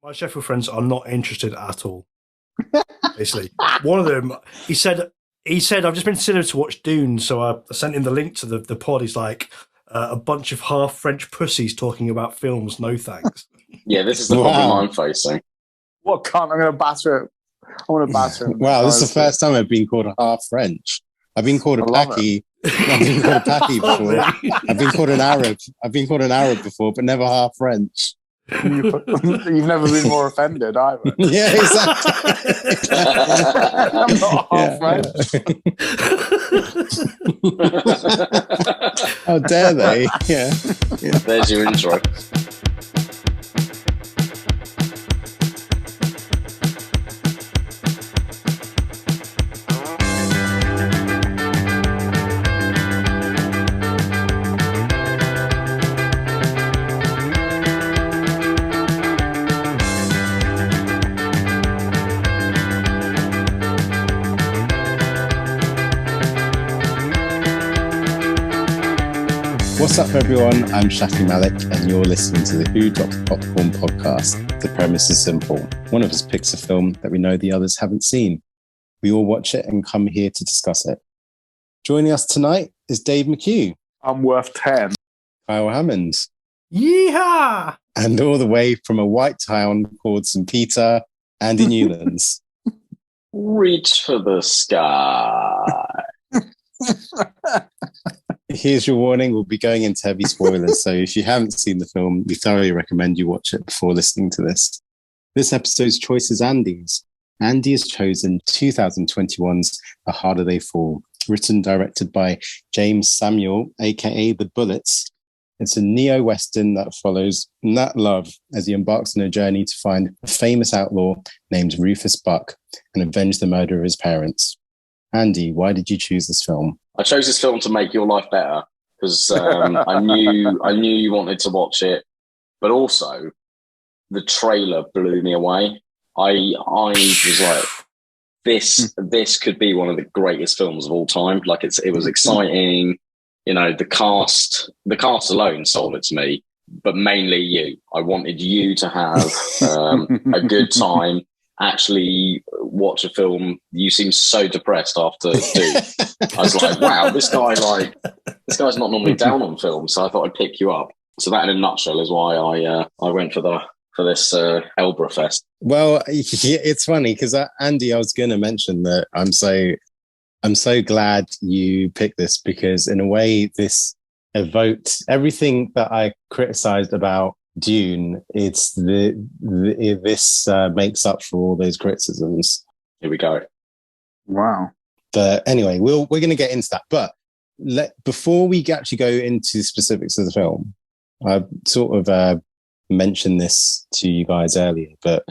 My Sheffield friends are not interested at all. Basically, one of them, he said, I've just been considered to watch Dune, so I sent him the link to the pod. He's like, a bunch of half French pussies talking about films. No thanks. Yeah, this is the problem I'm facing. What cunt? I'm going to batter it. I want to batter him. Wow, this is the first time I've been called a half French. I've been called a Paki. I've been called a Paki before. I've been called an Arab. I've been called an Arab before, but never half French. You've never been more offended either. Yeah, exactly. I'm not half French. How dare they? Yeah. There's your intro. What's up, everyone? I'm Shafi Malik, and you're listening to the Who Dropped the Popcorn podcast. The premise is simple. One of us picks a film that we know the others haven't seen. We all watch it and come here to discuss it. Joining us tonight is Dave McHugh. I'm worth 10. Kyle Hammond. Yeehaw! And all the way from a white town called St. Peter, Andy Newlands. Reach for the sky. Here's your warning. We'll be going into heavy spoilers. So if you haven't seen the film, we thoroughly recommend you watch it before listening to this. This episode's choice is Andy's. Andy has chosen 2021's The Harder They Fall, written, directed by Jaymes Samuel, aka The Bullets. It's a neo-Western that follows Nat Love as he embarks on a journey to find a famous outlaw named Rufus Buck and avenge the murder of his parents. Andy, why did you choose this film? I chose this film to make your life better because I knew you wanted to watch it, but also the trailer blew me away. I was like, this could be one of the greatest films of all time. Like it was exciting. You know, the cast alone sold it to me, but mainly you. I wanted you to have a good time. Actually watch a film. You seem so depressed after Dune. I was like, wow, this guy's not normally down on film, so I thought I'd pick you up. So that in a nutshell is why I went for this Elba Fest. Well, it's funny because Andy, I was going to mention that I'm so glad you picked this because in a way this evoked everything that I criticized about Dune. It's this makes up for all those criticisms. Here we go. Wow. But anyway, we're going to get into that. But before we actually go into the specifics of the film, I sort of mentioned this to you guys earlier, but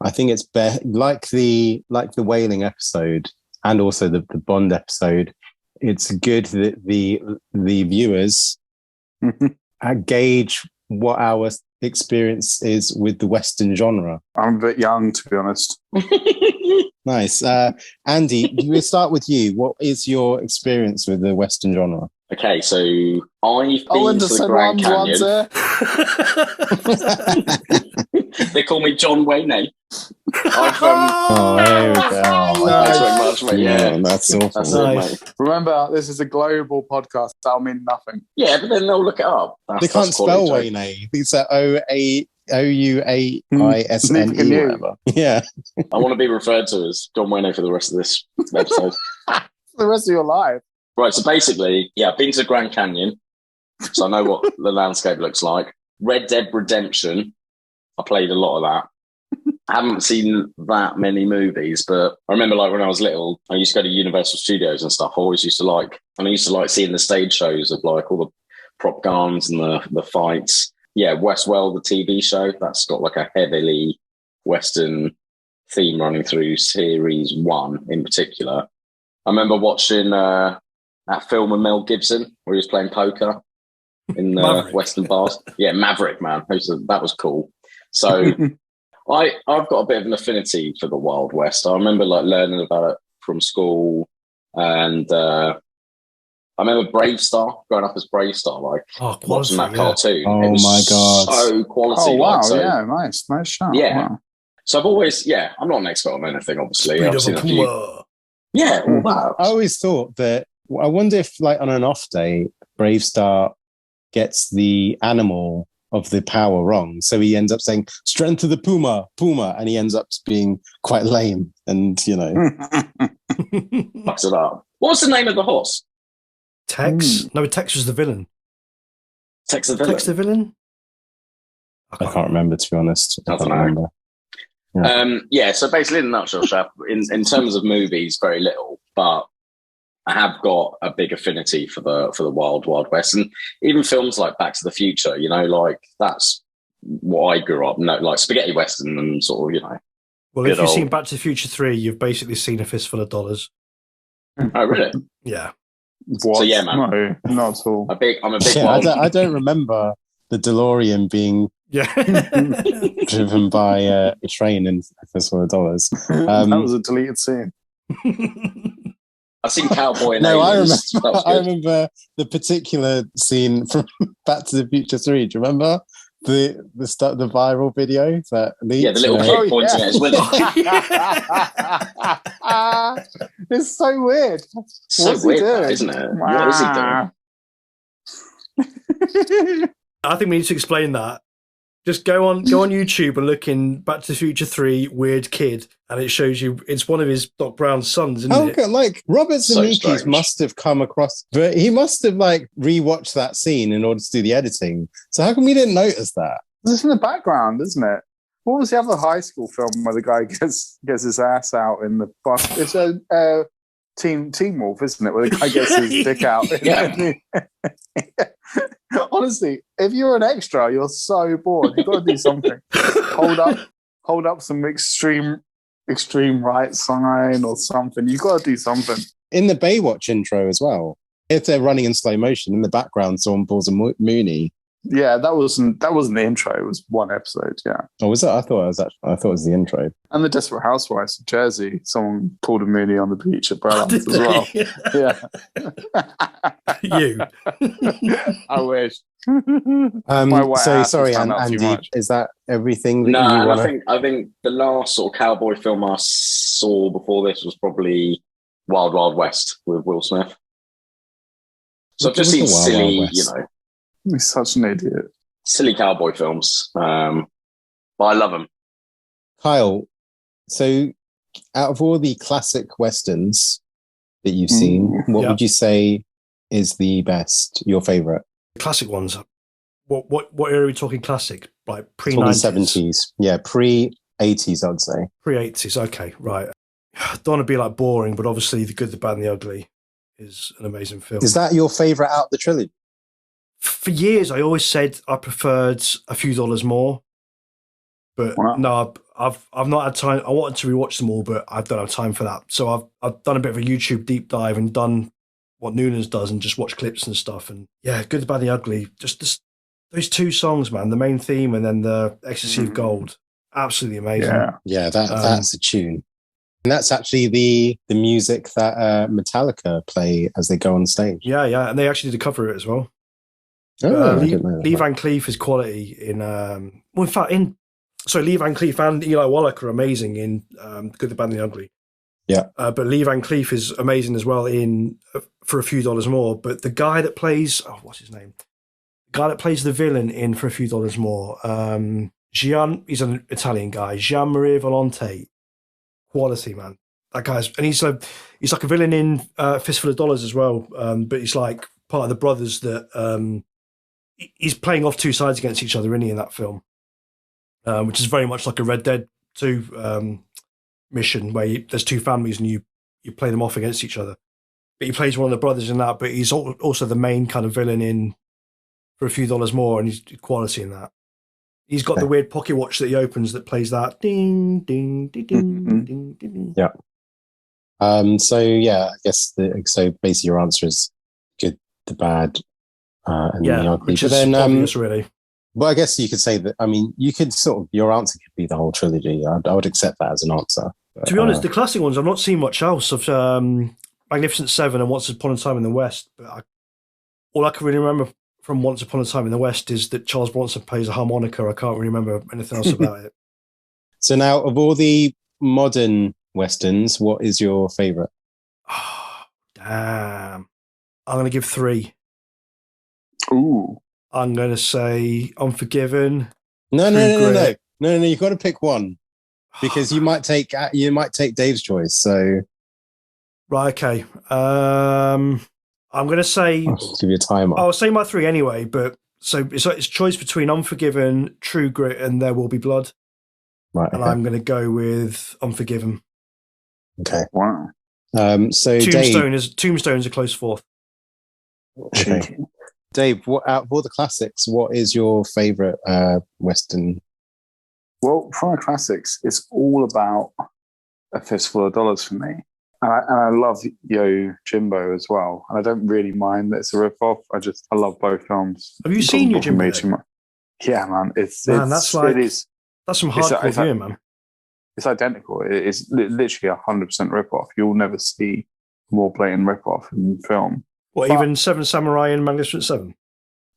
I think it's like the whaling episode and also the Bond episode. It's good that the viewers gauge what our experience is with the Western genre. I'm a bit young, to be honest. Nice. Andy, we'll start with you. What is your experience with the Western genre? Okay, so I've been to the Grand Canyon. They call me John Wayne. Here we go. Thanks very much, mate. Yeah, that's awful. That's it, mate. Remember, this is a global podcast. That'll mean nothing. Yeah, but then they'll look it up. They can't spell Wayne. It's OUAISNE. Whatever. Yeah. I want to be referred to as John Wayne for the rest of this episode. For the rest of your life. Right, so basically, yeah, I've been to the Grand Canyon, so I know what the landscape looks like. Red Dead Redemption, I played a lot of that. I haven't seen that many movies, but I remember like when I was little, I used to go to Universal Studios and stuff. I used to like seeing the stage shows of like all the prop guns and the fights. Yeah, Westworld, the TV show, that's got like a heavily Western theme running through series 1 in particular. I remember watching that film with Mel Gibson where he was playing poker in Western bars. Yeah, Maverick, man. That was cool. So I've got a bit of an affinity for the Wild West. I remember like learning about it from school and I remember Brave Star, growing up as Brave Star, like watching that cartoon. Oh it was my God. so quality. Oh wow, like, so, yeah, nice shot. Yeah. Wow. So I've always, I'm not an expert on anything, obviously. Speed I've of seen a a few. puma. Yeah, all that. I always thought that. I wonder if, like, on an off day, Brave Star gets the animal of the power wrong, so he ends up saying "strength of the puma," and he ends up being quite lame, and Fucks it up. What was the name of the horse? Tex? No, Tex was the villain. Tex the villain. Tex the villain? I can't remember, to be honest. I can't remember. So basically, in a nutshell, Shaf, in terms of movies, very little, but I have got a big affinity for the Wild Wild West, and even films like Back to the Future. Like that's what I grew up. Like spaghetti western and sort of, Well, if you've seen Back to the Future 3, you've basically seen A Fistful of Dollars. Oh, really? Yeah. What? So yeah, man. No, not at all. I'm a big. I don't remember the DeLorean being driven by a train in A Fistful of Dollars. That was a deleted scene. I've seen Cowboy and No, Aliens. I remember the particular scene from Back to the Future 3. Do you remember the viral video that leaked? Yeah, the little kid pointing at his window. It's so weird. So weird, isn't it? What is he doing? I think we need to explain that. Just go on YouTube and look in Back to the Future 3 Weird Kid, and it shows you it's one of his Doc Brown's sons, isn't it? Okay, like Robert Zemeckis must have come across, but he must have rewatched that scene in order to do the editing. So how come we didn't notice that? It's in the background, isn't it? What was the other high school film where the guy gets his ass out in the bus? It's a Teen Wolf, isn't it? Where the guy gets his dick out. Honestly, if you're an extra, you're so bored. You've got to do something. Hold up some extreme right sign or something. You've got to do something. In the Baywatch intro as well, if they're running in slow motion, in the background, someone pulls a Mooney. Yeah, that wasn't the intro. It was one episode. Yeah. Oh, was it? I thought it was the intro. And the Desperate Housewives of Jersey, someone pulled a Mooney on the beach at Brellan's as well. Yeah. You. I wish. Sorry, Andy. Is that everything that you want? I think the last sort of cowboy film I saw before this was probably Wild Wild West with Will Smith. So I've just seen silly, He's such an idiot. Silly cowboy films. But I love them. Kyle, so out of all the classic westerns that you've seen, what would you say is the best, your favourite? Classic ones. What era are we talking classic? Like pre-90s? 70s. Yeah, pre-80s, I'd say. Pre-80s, okay, right. Don't want to be boring, but obviously The Good, the Bad and the Ugly is an amazing film. Is that your favourite out of the trilogy? For years, I always said I preferred A Few Dollars More, but no, I've not had time. I wanted to rewatch them all, but I don't have time for that. So I've done a bit of a YouTube deep dive and done what Noonan's does and just watch clips and stuff. And yeah, Good, the Bad and the Ugly. Just those two songs, man. The main theme and then the Ecstasy of Gold. Absolutely amazing. Yeah, that's a tune. And that's actually the music that Metallica play as they go on stage. Yeah, and they actually did a cover of it as well. Lee Van Cleef is quality in. Lee Van Cleef and Eli Wallach are amazing in Good, the Bad, and the Ugly. Yeah, but Lee Van Cleef is amazing as well in For a Few Dollars More. But the guy that plays what's his name? The guy that plays the villain in For a Few Dollars More, Gian. He's an Italian guy, Gian Maria Volonte. Quality, man. That guy's he's like a villain in Fistful of Dollars as well. But he's like part of the brothers that. He's playing off two sides against each other, isn't he, in that film? Which is very much like a Red Dead 2 mission where there's two families and you play them off against each other. But he plays one of the brothers in that, but he's also the main kind of villain in For a Few Dollars More, and he's quality in that. He's got the weird pocket watch that he opens that plays that ding, ding, ding, ding, ding, ding. Yeah. I guess so basically your answer is Good, the Bad, and the Ugly. Which is obvious, really. Well, I guess you could say that. I mean, you could your answer could be the whole trilogy. I would accept that as an answer. But, to be honest, the classic ones, I've not seen much else. I've Magnificent Seven and Once Upon a Time in the West, but all I can really remember from Once Upon a Time in the West is that Charles Bronson plays a harmonica. I can't really remember anything else about it. So now, of all the modern westerns, what is your favorite? Oh, damn. I'm going to give 3. Ooh. I'm going to say Unforgiven. No. You've got to pick one because Oh, you might take Dave's choice. So right, okay. I'm going to say I'll give you a timer. I'll say my 3 anyway. But so it's a choice between Unforgiven, True Grit, and There Will Be Blood. Right. And Okay. I'm going to go with Unforgiven. Okay. Wow. So Tombstone's a close 4th. Dave. Okay. Dave, out of all the classics, what is your favorite western? Well, from the classics, it's all about A Fistful of Dollars for me. And I love Yo Jimbo as well. And I don't really mind that it's a rip-off. I love both films. Have you seen Yo Jimbo? Yeah, man. That's some hardcore viewing, man. It's identical. It's literally 100% rip-off. You'll never see more blatant rip-off in film. What, even Seven Samurai and Magnificent Seven?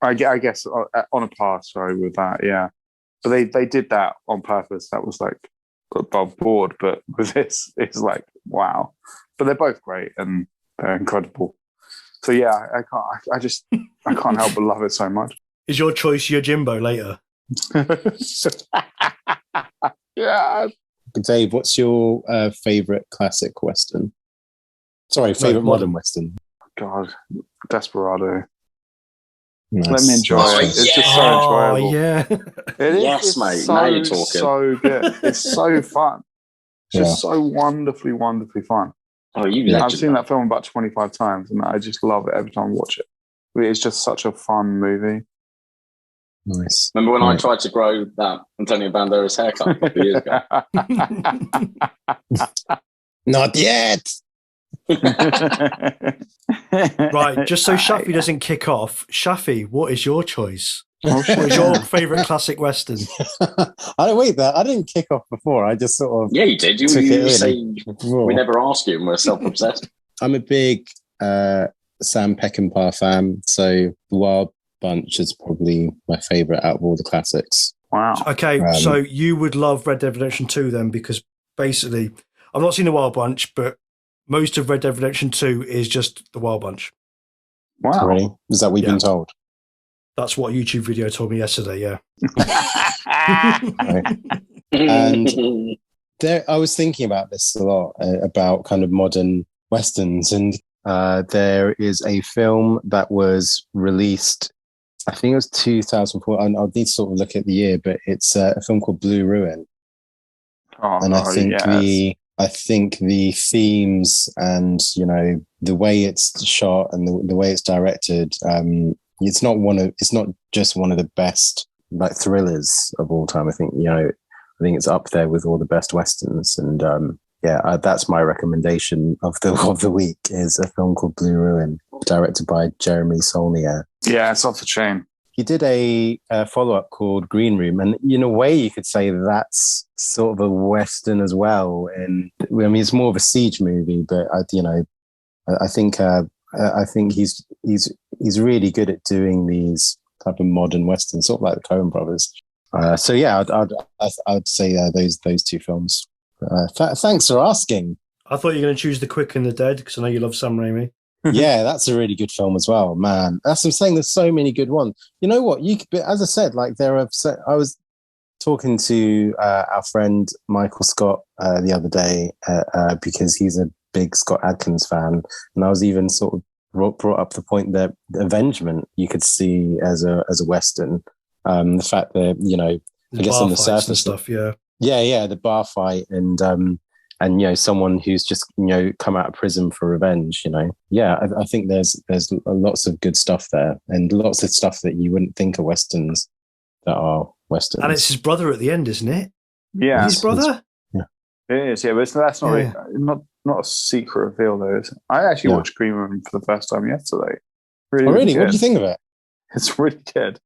I guess on a par, sorry, with that, yeah. But they did that on purpose. That was like above board. But with this, it's like, wow. But they're both great and they're incredible. So yeah, I can't help but love it so much. Is your choice Yo Jimbo later? Yeah. Dave, what's your favorite classic western? Sorry, favorite modern western. God, Desperado. Nice. Let me enjoy it. It's just so enjoyable. Yeah. It is. Yes, mate. So, now you're talking. So good. It's so fun. It's just so wonderfully, wonderfully fun. Oh, you I've seen that film about 25 times, and I just love it every time I watch it. It's just such a fun movie. Nice. Remember when I tried to grow that Antonio Banderas haircut a couple of years ago? Not yet. Right, just so Shafi doesn't kick off, Shafi, what is your choice? What is your favourite classic western? I didn't kick off before. I just sort of Yeah, you did. You say we never ask you, and we're self-obsessed. I'm a big Sam Peckinpah fan, so The Wild Bunch is probably my favourite out of all the classics. Wow. Okay, so you would love Red Dead Redemption 2 then, because basically, I've not seen The Wild Bunch, but most of Red Dead Redemption 2 is just The Wild Bunch. Wow. Really? Is that what you've been told? That's what a YouTube video told me yesterday, yeah. And I was thinking about this a lot, about kind of modern westerns, and there is a film that was released, I think it was 2004. I'll need to sort of look at the year, but it's a film called Blue Ruin. I think the themes and, you know, the way it's shot and the way it's directed, it's not just one of the best like thrillers of all time. I think it's up there with all the best westerns, and that's my recommendation of the week is a film called Blue Ruin, directed by Jaymes Samuel. Yeah, it's off the chain. He did a follow-up called Green Room, and in a way you could say that's sort of a western as well. And I mean, it's more of a siege movie, but I think he's really good at doing these type of modern westerns, sort of like the Coen brothers. So yeah, I'd say those two films. Thanks for asking. I thought you were going to choose The Quick and the Dead because I know you love Sam Raimi. Yeah, that's a really good film as well, man. That's what I'm saying. There's so many good ones. You know what? As I said, like I was talking to our friend Michael Scott the other day because he's a big Scott Adkins fan, and I was even sort of brought up the point that Avengement you could see as a western. The fact that I guess on the surface stuff, yeah, the bar fight and someone who's just come out of prison for revenge. I think there's lots of good stuff there, and lots of stuff that you wouldn't think are westerns that are westerns. And it's his brother at the end, isn't it? Yeah, his brother. Yeah, it is. Yeah, but that's not really, not a secret reveal though. Is it? I actually watched Green Room for the first time yesterday. Really? What do you think of it? It's really good.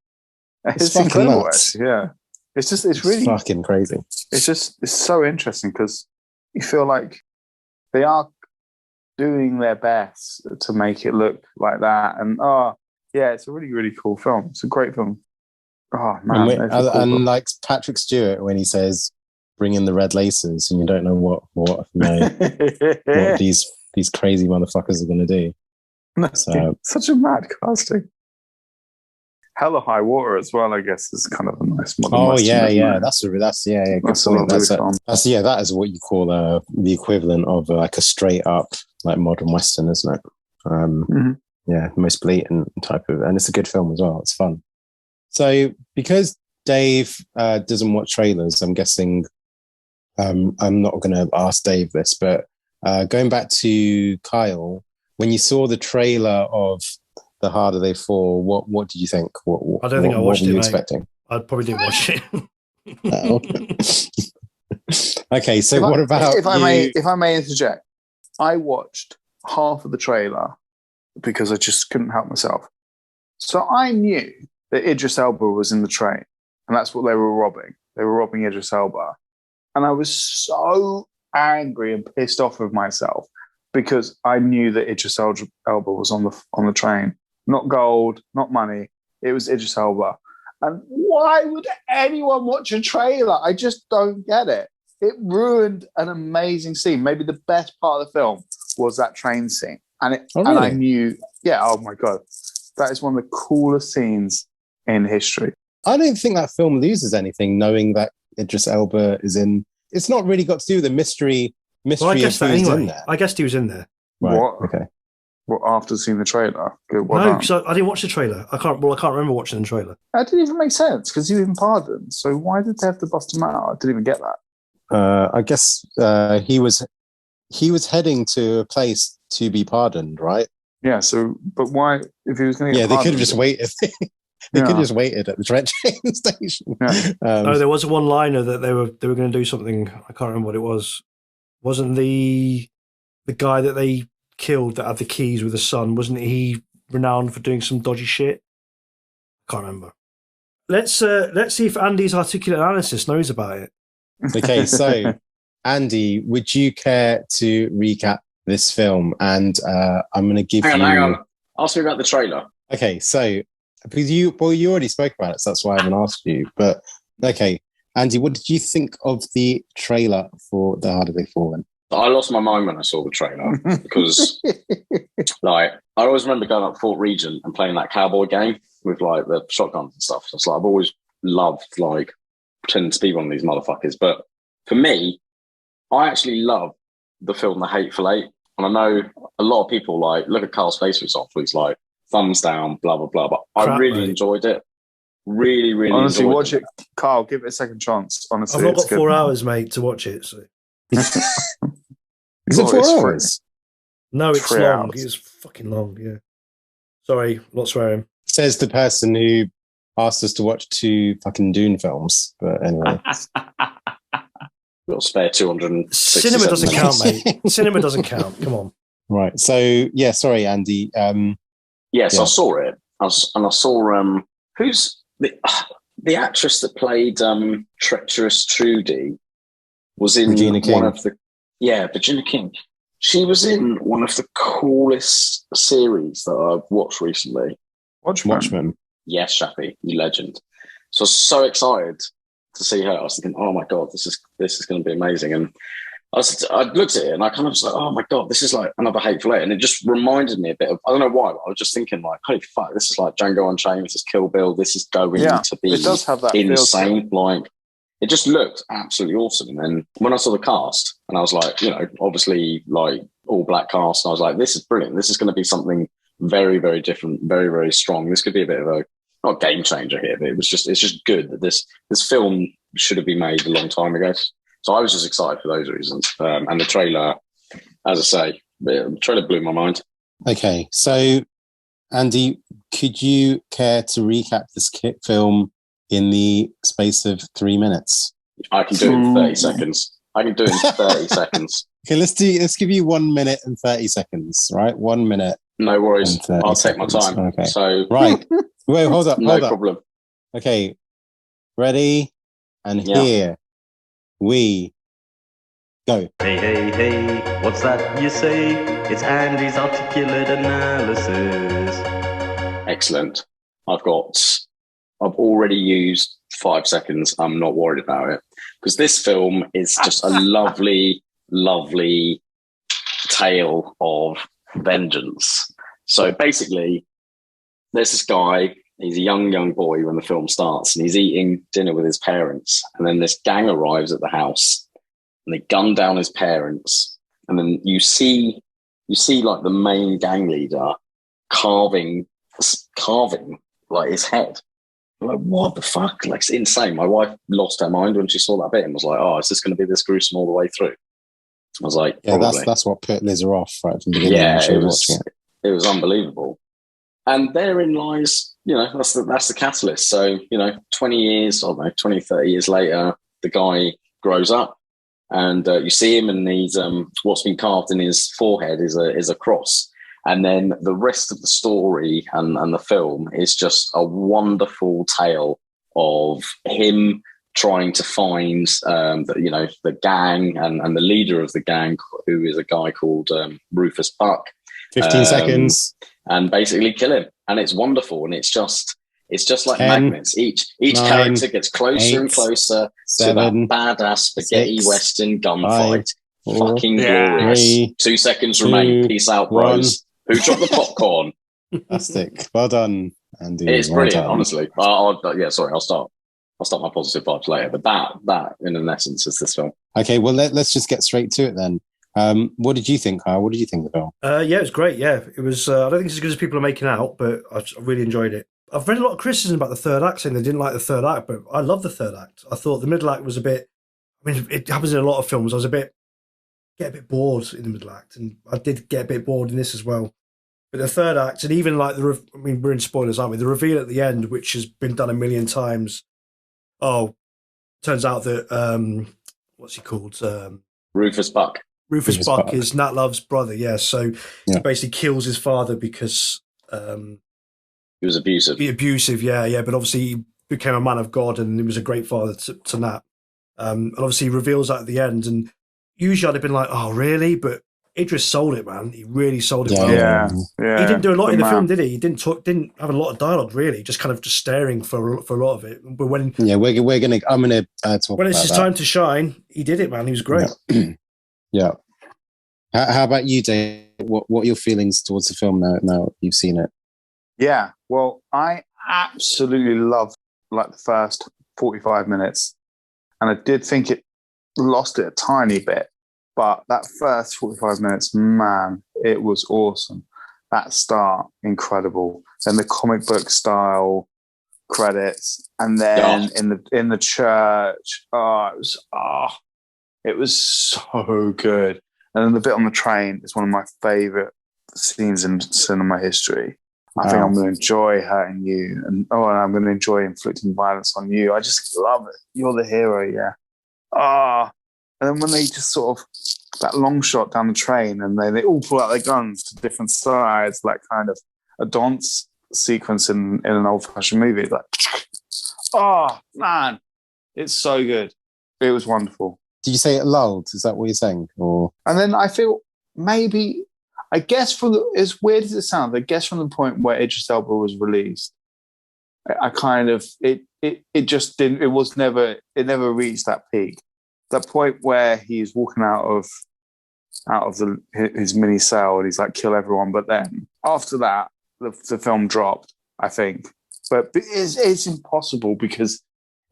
It's incredible. Nuts. Yeah, it's really fucking crazy. It's so interesting because you feel like they are doing their best to make it look like that. And it's a really, really cool film. It's a great film. Oh man, and like Patrick Stewart when he says, "Bring in the red laces," and you don't know what these crazy motherfuckers are going to do. So, such a mad casting. Hella High Water as well, I guess, is kind of a nice modern Western, that's good point. That is what you call the equivalent of like a straight up like modern Western, isn't it? Yeah, the most blatant type of, and it's a good film as well. It's fun. So because Dave doesn't watch trailers, I'm guessing I'm not going to ask Dave this, but going back to Kyle, when you saw the trailer of The Harder They Fall, what did you think? I don't think I watched it. What were you expecting? I probably didn't watch it. Okay, so what about if I may interject, I watched half of the trailer because I just couldn't help myself. So I knew that Idris Elba was in the train, and that's what they were robbing. They were robbing Idris Elba. And I was so angry and pissed off with myself because I knew that Idris Elba was on the train. Not gold, not money. It was Idris Elba. And why would anyone watch a trailer? I just don't get it. It ruined an amazing scene. Maybe the best part of the film was that train scene. And and I knew, oh my God, that is one of the coolest scenes in history. I don't think that film loses anything knowing that Idris Elba is in. It's not really got to do with the mystery. Well, I guess that anyway. I guessed he was in there. Right. What? Okay. Well, after seeing the trailer? No, because I didn't watch the trailer. I can't remember watching the trailer. That didn't even make sense because he was in pardon. So why did they have to bust him out? I didn't even get that. I guess he was heading to a place to be pardoned, right? Yeah. So, but why? If he was going to get they could have just waited. They could have just waited at the train station. Yeah. There was a one-liner that they were going to do something. I can't remember what it was. Wasn't the guy that they killed that had the keys with the son? Wasn't he renowned for doing some dodgy shit? Can't remember. Let's see if Andy's articulate analysis knows about it. Okay, so Andy, would you care to recap this film? And I'm going to give you. Hang on. Ask me about the trailer. Okay, so because you already spoke about it, so that's why I haven't asked you. But okay, Andy, what did you think of the trailer for The Harder They Fall? I lost my mind when I saw the trailer because, like, I always remember going up Fort Regent and playing that cowboy game with like the shotguns and stuff. So it's like I've always loved like pretending to be one of these motherfuckers. But for me, I actually love the film The Hateful Eight, and I know a lot of people like look at Carl's face, for example. He's like thumbs down, blah blah blah. But I really enjoyed it. Really, really. Honestly, watch it, Carl. Give it a second chance. Honestly, I've not got 4 hours, mate, to watch it. So. Is it 4 hours? No, it's long. It's fucking long, yeah. Sorry, not swearing. Says the person who asked us to watch 2 fucking Dune films. But anyway. We'll spare 200. Cinema doesn't count, mate. Cinema doesn't count. Come on. Right. So, yeah, sorry, Andy. Yes, I saw it. I saw who's the actress that played Treacherous Trudy was in one of the Virginia King. She was in one of the coolest series that I've watched recently. Watchmen. Yes, Shafi, you legend. So I was so excited to see her. I was thinking, oh my God, this is going to be amazing. And I looked at it and I kind of was like, oh my God, this is like another Hateful Eight. And it just reminded me a bit of, I don't know why, but I was just thinking like, holy fuck, this is like Django Unchained, this is Kill Bill, this is going to be it does have that insane. Like, it just looked absolutely awesome. And then when I saw the cast, and I was like, obviously like all black cast, and I was like, this is brilliant. This is going to be something very, very different, very, very strong. This could be a bit of a, not game changer here, but it's just good that this film should have been made a long time ago. So I was just excited for those reasons. And the trailer, as I say, the trailer blew my mind. Okay, so Andy, could you care to recap this film in the space of 3 minutes? I can do it in 30 seconds. Okay, let's give you 1 minute and 30 seconds, right? 1 minute. No worries. I'll take my time. Okay. So right. Wait, hold up. No problem. Okay. Ready? And here we Go. Hey, what's that you say? It's Andy's articulate analysis. Excellent. I've already used 5 seconds. I'm not worried about it because this film is just a lovely, lovely tale of vengeance. So basically, there's this guy. He's a young boy when the film starts, and he's eating dinner with his parents. And then this gang arrives at the house, and they gun down his parents. And then you see like the main gang leader carving like his head. I'm like, what the fuck? Like, it's insane. My wife lost her mind when she saw that bit and was like, "Oh, is this going to be this gruesome all the way through?" I was like, yeah, probably. that's what put Liz off right from the beginning. Yeah, it was unbelievable. And therein lies, that's the catalyst. So, 20 years, 20, 30 years later, the guy grows up and you see him and he's, what's been carved in his forehead is a cross. And then the rest of the story and the film is just a wonderful tale of him trying to find, the gang and the leader of the gang, who is a guy called Rufus Buck. 15 seconds. And basically kill him. And it's wonderful. And it's just like 10, magnets. Each 9, character gets closer 8, and closer 7, to that badass spaghetti 6, western gunfight. 5, 4, fucking glorious. 3, 2 seconds 2, remain. Peace out, 1. bros. Who dropped the popcorn? Fantastic. Well done, Andy. It's well brilliant, done. honestly. I'll start my positive vibes later. But that in an essence is this film. Okay, well let's just get straight to it then. What did you think, Kyle? What did you think of the film? Yeah, it was great. Yeah, it was. I don't think it's as good as people are making out, but I really enjoyed it. I've read a lot of criticism about the third act, saying they didn't like the third act, but I love the third act. I thought the middle act was a bit. I mean, it happens in a lot of films. I was get a bit bored in the middle act, and I did get a bit bored in this as well. But the third act, and even like we're in spoilers, aren't we? The reveal at the end, which has been done a million times. Oh, turns out that what's he called? Rufus Buck. Rufus Buck is Nat Love's brother, yeah. So he basically kills his father because he was abusive. Yeah. But obviously he became a man of God and he was a great father to Nat. And obviously he reveals that at the end. And usually I'd have been like, oh, really? But Idris sold it, man. He really sold it well. Yeah. He didn't do a lot in the film, did he? He didn't have a lot of dialogue, really. Just kind of just staring for a lot of it. But when I'm gonna talk when it's about his that. time to shine, he did it, man. He was great. Yeah. How about you, Dave? What are your feelings towards the film now you've seen it? Yeah, well, I absolutely loved like the first 45 minutes, and I did think it lost it a tiny bit, but that first 45 minutes, man, it was awesome. That start, incredible. Then the comic book style credits, and then in the church, it was so good. And then the bit on the train is one of my favorite scenes in cinema history. I think I'm going to enjoy hurting you, and I'm going to enjoy inflicting violence on you. I just love it. You're the hero, yeah. And then when they just sort of that long shot down the train, and they all pull out their guns to different sides, like kind of a dance sequence in an old-fashioned movie. Like, man, it's so good. It was wonderful. Did you say it lulled? Is that what you're saying? Or and then I feel maybe, I guess as weird as it sounds, I guess from the point where Idris Elba was released, I kind of it just didn't. It never reached that peak, that point where he's walking out of his mini cell and he's like, kill everyone. But then after that, the film dropped, I think. But it's impossible because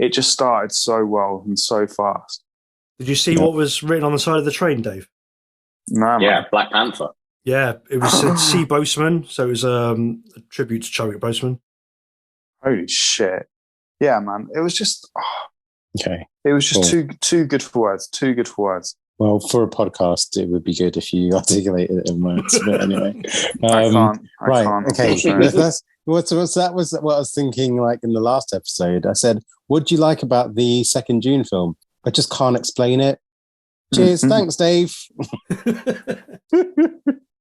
it just started so well and so fast. Did you see what was written on the side of the train, Dave? No, yeah, Black Panther. Yeah, it was said C. Boseman, so it was a tribute to Chadwick Boseman. Holy shit! Yeah, man, it was just okay. It was just too good for words. Too good for words. Well, for a podcast, it would be good if you articulated it in words. But anyway, I can't. Okay. That was what I was thinking. Like in the last episode, I said, "What do you like about the second Dune film?" I just can't explain it. Cheers. Thanks, Dave.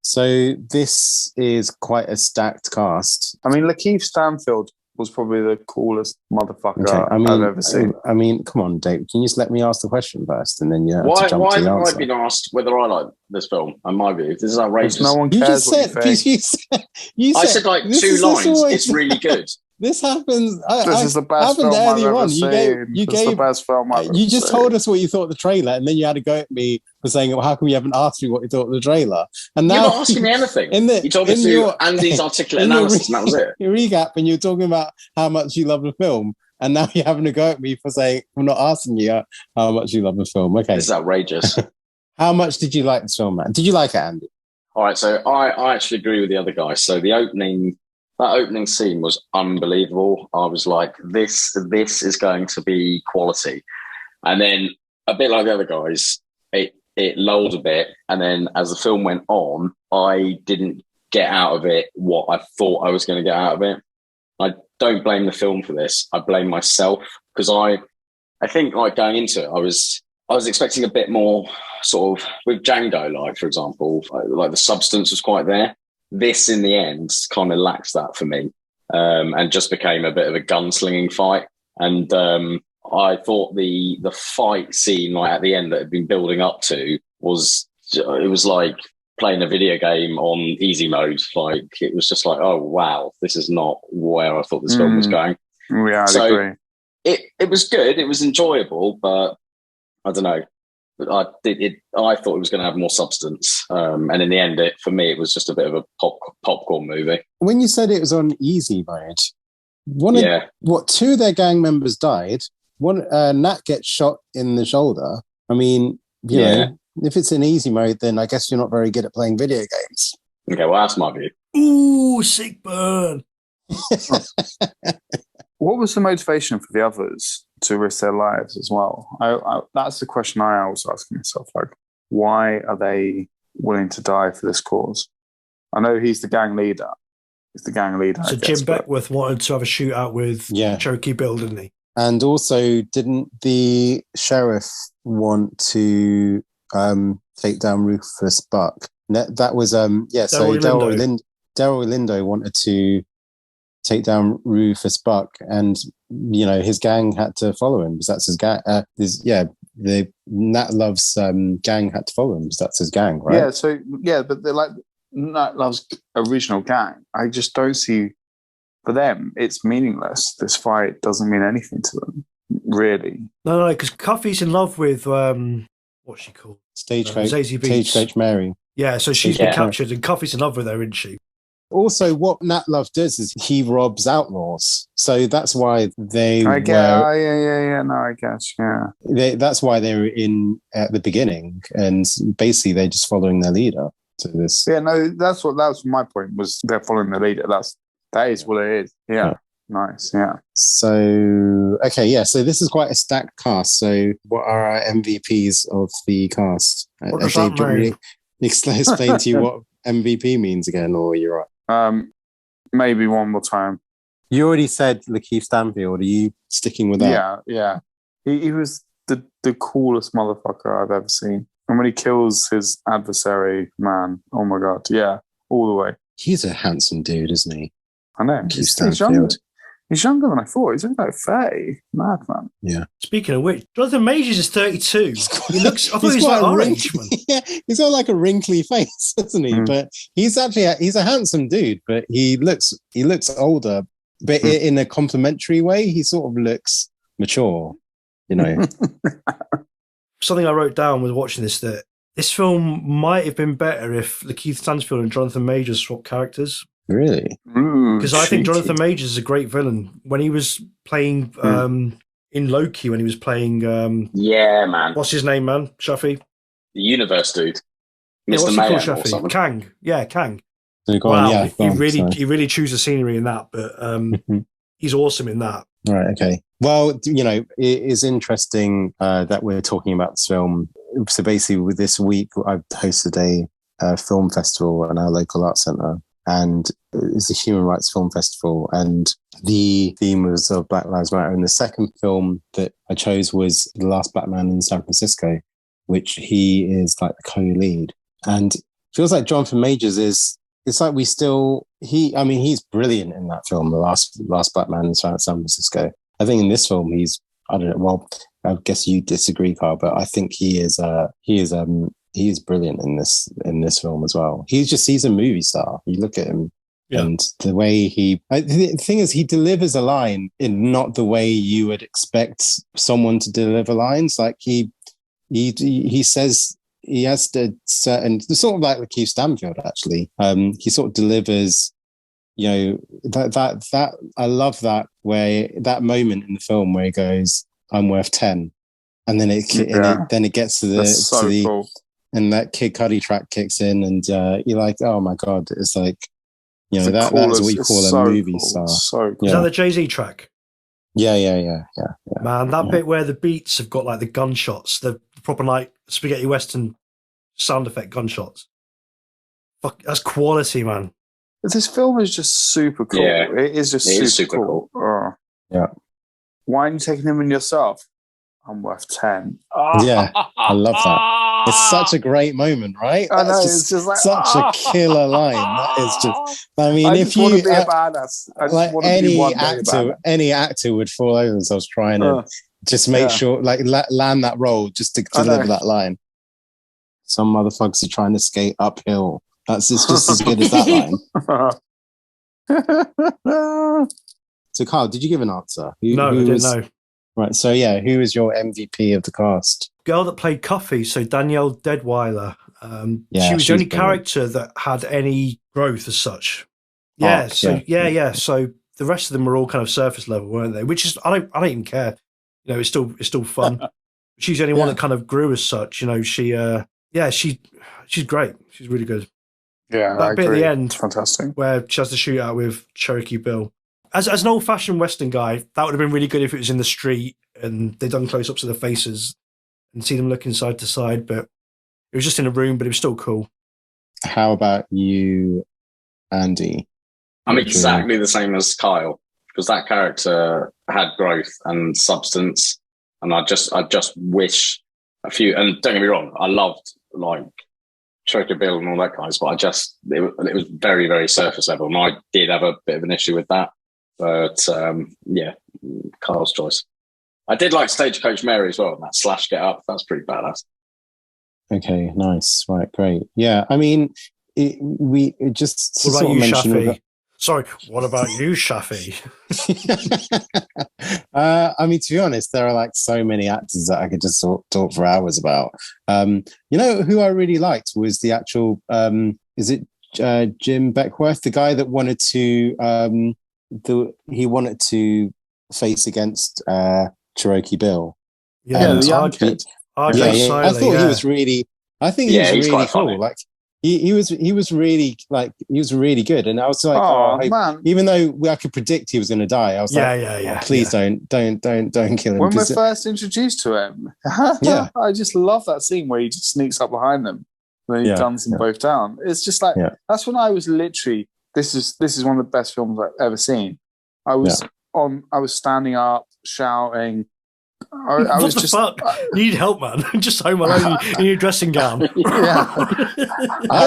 So this is quite a stacked cast. I mean, Lakeith Stanfield was probably the coolest motherfucker Okay, I mean, I've ever seen. I mean, come on, Dave. Can you just let me ask the question first, and then you have Why to jump to the haven't I answer? been asked whether I like this film? In my view, this is outrageous. No one You cares just what said, you think. you I said said like this 2 is lines. always- It's really good. This happens. This is the best happened film I've earlier ever on. seen. You This is the gave. best film I've ever You just seen. told us what you thought of the trailer, and then you had to go at me for saying, "Well, how come you haven't asked me what you thought of the trailer?" And You're now not asking me anything. You told me in to do your- Andy's articulate in your analysis, and that was it. your recap, and you're talking about how much you love the film, and now you're having to go at me for saying I'm not asking you how much you love the film. Okay, This is outrageous. how much did you like this film, man? Did you like it, Andy? All right, so I actually agree with the other guy. So that opening scene was unbelievable. I was like, this is going to be quality. And then a bit like the other guys, it lulled a bit. And then as the film went on, I didn't get out of it what I thought I was going to get out of it. I don't blame the film for this. I blame myself, because I think like going into it, I was expecting a bit more sort of with Django, like for example, like the substance was quite there. This in the end kind of lacks that for me, and just became a bit of a gunslinging fight. And I thought the fight scene like at the end that had been building up to was like playing a video game on easy mode. Like it was just like, oh wow, this is not where I thought this film was going. Yeah, I agree. It was good. It was enjoyable, but I don't know. I thought it was going to have more substance, and in the end, for me, it was just a bit of a popcorn movie. When you said it was on easy mode, two of their gang members died. One, Nat gets shot in the shoulder. I mean, you know, if it's in easy mode, then I guess you're not very good at playing video games. Okay, well, that's my view. Ooh, sick burn. What was the motivation for the others to risk their lives as well? That's the question I was asking myself. Like, why are they willing to die for this cause? I know he's the gang leader. So Jim Beckworth wanted to have a shootout with Cherokee Bill, didn't he? And also, didn't the sheriff want to take down Rufus Buck? That was so Daryl Lindo wanted to take down Rufus Buck, and you know his gang had to follow him because that's his gang. The Nat Love's gang had to follow him because that's his gang, right? But they're like Nat Love's original gang. I just don't see, for them, it's meaningless. This fight doesn't mean anything to them, really. No, because Cuffy's in love with what's she called? Stagecoach Mary. Yeah, so she's been captured, and Cuffy's in love with her, isn't she? Also, what Nat Love does is he robs outlaws, so that's why they. I guess. That's why they were in at the beginning, and basically they're just following their leader to this. Yeah, no, that was my point. Was they're following the leader? That is what it is. Yeah. Nice. Yeah. So so this is quite a stacked cast. So, what are our MVPs of the cast? What does that mean? Explain to you what MVP means again, or you're right. Maybe one more time. You already said Lakeith Stanfield. Are you sticking with that? Yeah. He was the coolest motherfucker I've ever seen. And when he kills his adversary, man, oh my god, yeah, all the way. He's a handsome dude, isn't he? I know. He's younger than I thought. He's only like 30. Madman. Yeah. Speaking of which, Jonathan Majors is 32. He looks. I thought he was like our age, man. Yeah, he's got like a wrinkly face, doesn't he? But he's actually he's a handsome dude. But he looks older, but in a complimentary way. He sort of looks mature, you know. Something I wrote down was watching that this film might have been better if Lakeith Stanfield and Jonathan Majors swapped characters. Really? Because I think Jonathan Majors is a great villain. When he was playing in Loki, when he was playing... man. What's his name, man? Shafi? The Universe dude. Mr. Mayhem what's he called, Shafi? Kang. Yeah, Kang. So he really chews the scenery in that, but he's awesome in that. Right, okay. Well, you know, it is interesting that we're talking about this film. So basically, with this week, I've hosted a film festival in our local arts centre. And it's a human rights film festival, and the theme was of Black Lives Matter. And the second film that I chose was The Last Black Man in San Francisco, which he is like the co-lead. And it feels like Jonathan Majors it's like he's brilliant in that film, the last Black Man in San Francisco. I think in this film I don't know. Well, I guess you disagree, Carl, but I think he is brilliant in this film as well. He's a movie star. You look at him. Yeah. And the way the thing is, he delivers a line in not the way you would expect someone to deliver lines. Like he says, he has to certain, sort of like Lakeith Stanfield, actually. He sort of delivers, that I love that that moment in the film where he goes, "I'm worth 10," and then it gets to the cool. And that Kid Cudi track kicks in, and you're like, oh my god, it's like. That's what you call a movie star. So cool. Is that the Jay-Z track? Yeah. Man, that bit where the beats have got like the gunshots, the proper like spaghetti western sound effect gunshots. Fuck, that's quality, man. This film is just super cool. Yeah, it is just super cool. Oh. Yeah. Why aren't you taking him in yourself? I'm worth 10. Yeah, I love that. It's such a great moment, right? I know, it's just like such a killer line. That is just. I mean, if you want to be a badass, like any actor would fall over themselves trying to just make sure, like, land that role just to deliver that line. Some motherfuckers are trying to skate uphill. That's just as good as that line. So, Carl, did you give an answer? No, I didn't know. Right, so who is your MVP of the cast? Girl that played Cuffy, so Danielle Deadwyler. She was the only character that had any growth as such. Yeah, So the rest of them were all kind of surface level, weren't they? Which is I don't even care. It's still fun. She's the only one that kind of grew as such. She's great. She's really good. Yeah, that bit at the end, fantastic, where she has to shoot out with Cherokee Bill. As an old-fashioned Western guy, that would have been really good if it was in the street and they'd done close-ups of their faces and see them looking side to side, but it was just in a room, but it was still cool. How about you, Andy? I'm exactly the same as Kyle, because that character had growth and substance, and I just wish a few, and don't get me wrong, I loved, like, Cherokee Bill and all that guys, but it was very, very surface level, and I did have a bit of an issue with that. But Carl's choice. I did like Stagecoach Mary as well, and that slash get up. That's pretty badass. Okay, nice. Right, great. Yeah, I mean, we just. What about you, Shafi? Sorry, what about you, Shafi? I mean, to be honest, there are like so many actors that I could just talk for hours about. Who I really liked was the actual. Is it Jim Beckworth, the guy that wanted to? He wanted to face against Cherokee Bill. Yeah, the young kid. I thought he was really. I think he was really cool. Funny. Like he was really good, and I was like, man. Even though I could predict he was going to die, I was please don't kill him. When we're first introduced to him, I just love that scene where he just sneaks up behind them, and then he guns them both down. It's just like that's when I was literally. This is one of the best films I've ever seen. I was standing up, shouting. I was just fuck? You need help, man. Just home alone in your dressing gown. I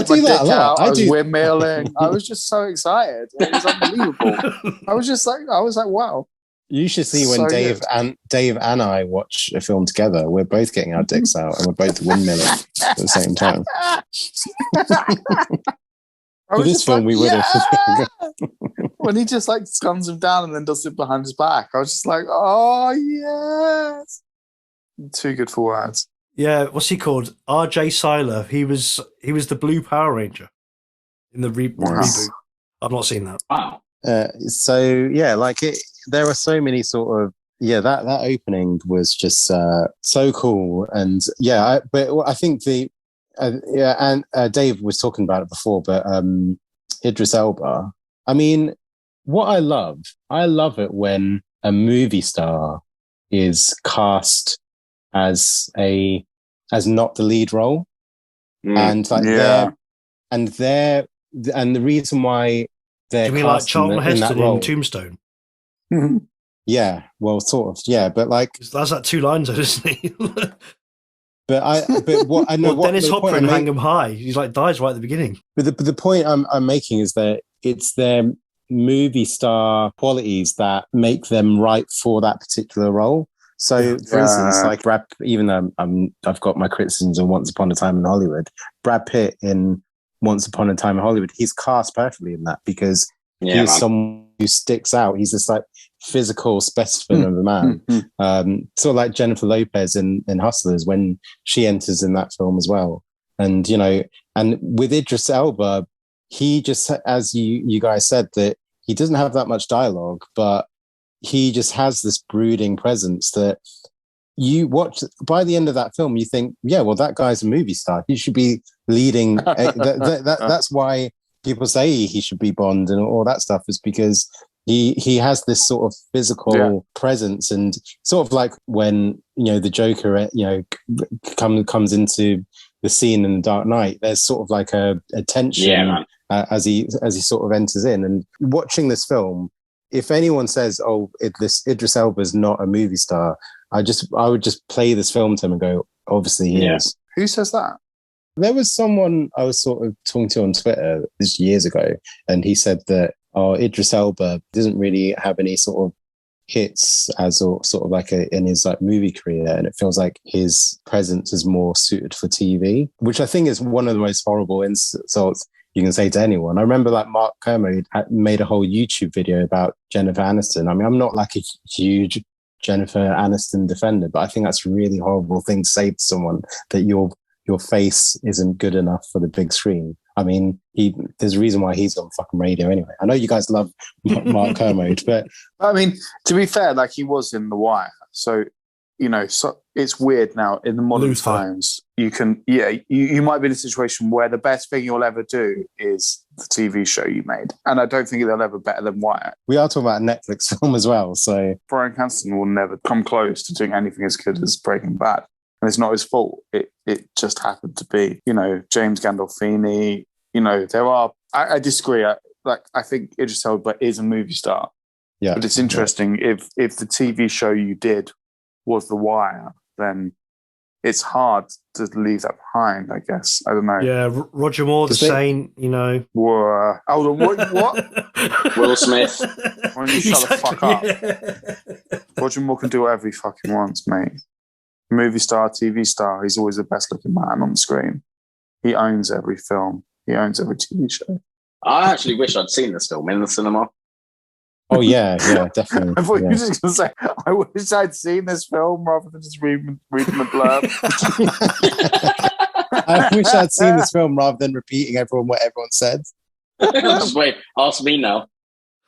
do that a lot. I was windmilling. I was just so excited. It was unbelievable. I was like, wow. You should see when Dave and I watch a film together. We're both getting our dicks out and we're both windmilling at the same time. For this film, we would have. When he just like guns him down and then does it behind his back, I was just like, oh, yes. Too good for words. Yeah, what's he called? R.J. Seiler. He was the Blue Power Ranger in the reboot. I've not seen that. Wow. There are so many sort of that opening was just so cool, and but I think Dave was talking about it before, but Idris Elba. I mean, what I love it when a movie star is cast as not the lead role, and the reason why they're. Do you mean like Charlton Heston in Tombstone? Yeah, well, sort of, yeah, but like that's like 2 lines, isn't he? But what I know, Dennis Hopper in Hang 'Em High, he's like dies right at the beginning. But the point I'm making is that it's their movie star qualities that make them right for that particular role. So, for instance, like Brad, even though I've got my criticisms on Once Upon a Time in Hollywood, Brad Pitt in Once Upon a Time in Hollywood, he's cast perfectly in that because he's someone who sticks out. He's this like physical specimen of a man. Sort of like Jennifer Lopez in Hustlers when she enters in that film as well. And, you know, and with Idris Elba, he just, as you guys said, that he doesn't have that much dialogue, but he just has this brooding presence that you watch. By the end of that film, you think, yeah, well, that guy's a movie star. He should be leading. That's why people say he should be Bond and all that stuff, is because he has this sort of physical presence, and sort of like when, you know, the Joker, you know, comes into the scene in The Dark Knight, there's sort of like a tension as he sort of enters in. And watching this film, if anyone says, "Oh, Idris Elba is not a movie star," I would just play this film to him and go, "Obviously he is." Who says that? There was someone I was sort of talking to on Twitter this years ago, and he said that Idris Elba doesn't really have any sort of hits as sort of like in his like movie career, and it feels like his presence is more suited for TV, which I think is one of the most horrible insults you can say to anyone. I remember like Mark Kermode had made a whole YouTube video about Jennifer Aniston. I mean, I'm not like a huge Jennifer Aniston defender, but I think that's a really horrible thing to say to someone, that your face isn't good enough for the big screen. I mean, there's a reason why he's on fucking radio anyway. I know you guys love Mark Kermode, but I mean, to be fair, like he was in The Wire, so you know, so it's weird now in the modern times. You can, you might be in a situation where the best thing you'll ever do is the TV show you made, and I don't think they'll ever better than Wire. We are talking about a Netflix film as well, so Bryan Cranston will never come close to doing anything as good as Breaking Bad, and it's not his fault. It just happened to be, you know, James Gandolfini. You know, there are. I disagree. I think Idris Elba is a movie star. Yeah, but it's interesting if the TV show you did was The Wire, then it's hard to leave that behind, I guess. I don't know. Yeah, Roger Moore, The Saint, you know. Whoa. Hold on, what? Will Smith. Why don't you shut the fuck up? Yeah. Roger Moore can do whatever he fucking wants, mate. Movie star, TV star, he's always the best looking man on the screen. He owns every film. He owns every TV show. I actually wish I'd seen this film in the cinema. Oh, yeah, definitely. I thought you were just going to say, I wish I'd seen this film rather than just reading the blurb. I wish I'd seen this film rather than repeating what everyone said. Just wait, ask me now.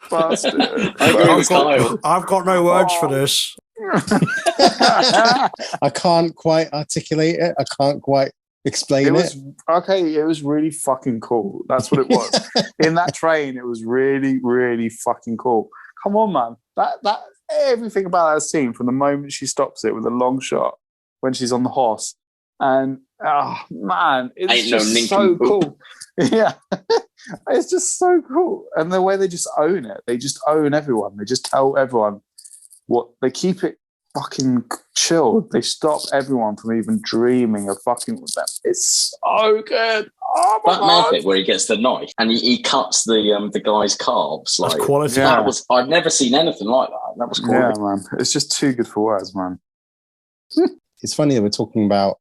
Bastard. I've got no words for this. I can't quite articulate it. I can't quite explain it. Okay, it was really fucking cool. That's what it was. In that train, it was really, really fucking cool. Come on, man. That everything about that scene, from the moment she stops it with a long shot when she's on the horse, and man, it's just so cool. Yeah, it's just so cool. And the way they just own it, they just own everyone. They just tell everyone what they keep it fucking chilled. They stop everyone from even dreaming of fucking with them. It's so good. Oh my God. Bit where he gets the knife and he cuts the guy's calves. That's like quality. Yeah. I've never seen anything like that. That was quality. Yeah, man. It's just too good for words, man. It's funny that we're talking about,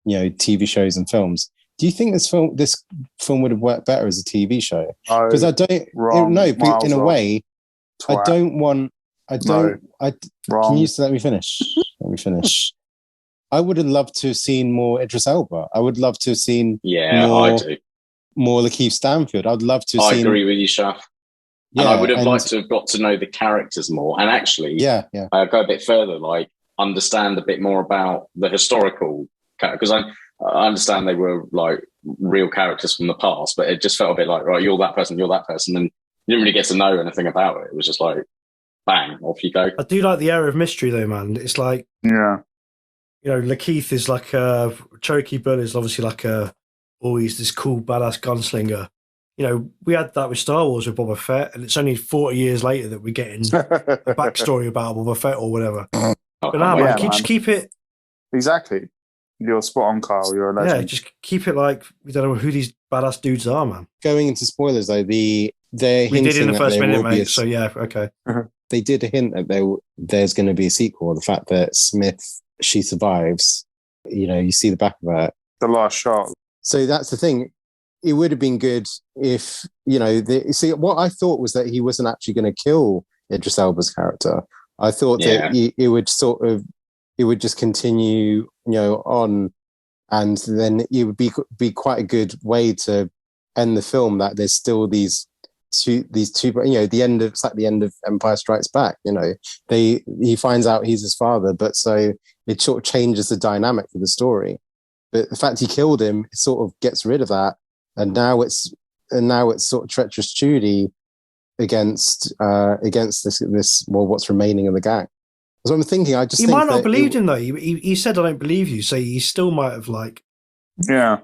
you know, TV shows and films. Do you think this film would have worked better as a TV show? Because I don't know, but in a way, twat. I don't want. Can you let me finish? Let me finish. I would have loved to have seen more Idris Elba. I would love to have seen I do. More Lakeith Stanfield. I'd love to have seen. I agree with you, Shaf. Yeah, and I would have liked to have got to know the characters more. And actually, go a bit further, like understand a bit more about the historical character. Because I understand they were like real characters from the past, but it just felt a bit like, right, you're that person, and you didn't really get to know anything about it. It was just like, bang, off you go. I do like the air of mystery though, man. It's like, yeah, you know, Lakeith is like Cherokee Bill is obviously like always this cool badass gunslinger. You know, we had that with Star Wars with Boba Fett, and it's only 40 years later that we're getting a backstory about Boba Fett or whatever. But now, man, just keep it. Exactly. You're spot on, Carl. You're a legend. Yeah, just keep it like we don't know who these badass dudes are, man. Going into spoilers though, the they're We did in hinting the that first there minute, will be mate. So yeah, okay. they did hint that there's going to be a sequel. The fact that she survives, you see the back of her. The last shot. So that's the thing. It would have been good if, see, what I thought was that he wasn't actually going to kill Idris Elba's character. I thought that it would just continue, on, and then it would be quite a good way to end the film, that there's still these two, it's like the end of Empire Strikes Back. He finds out he's his father, but so it sort of changes the dynamic of the story. But the fact he killed him, it sort of gets rid of that, and now it's sort of treacherous Judy against this what's remaining of the gang. That's what I'm thinking. I just He think might not have that believed him though. He said, "I don't believe you," so he still might have Yeah.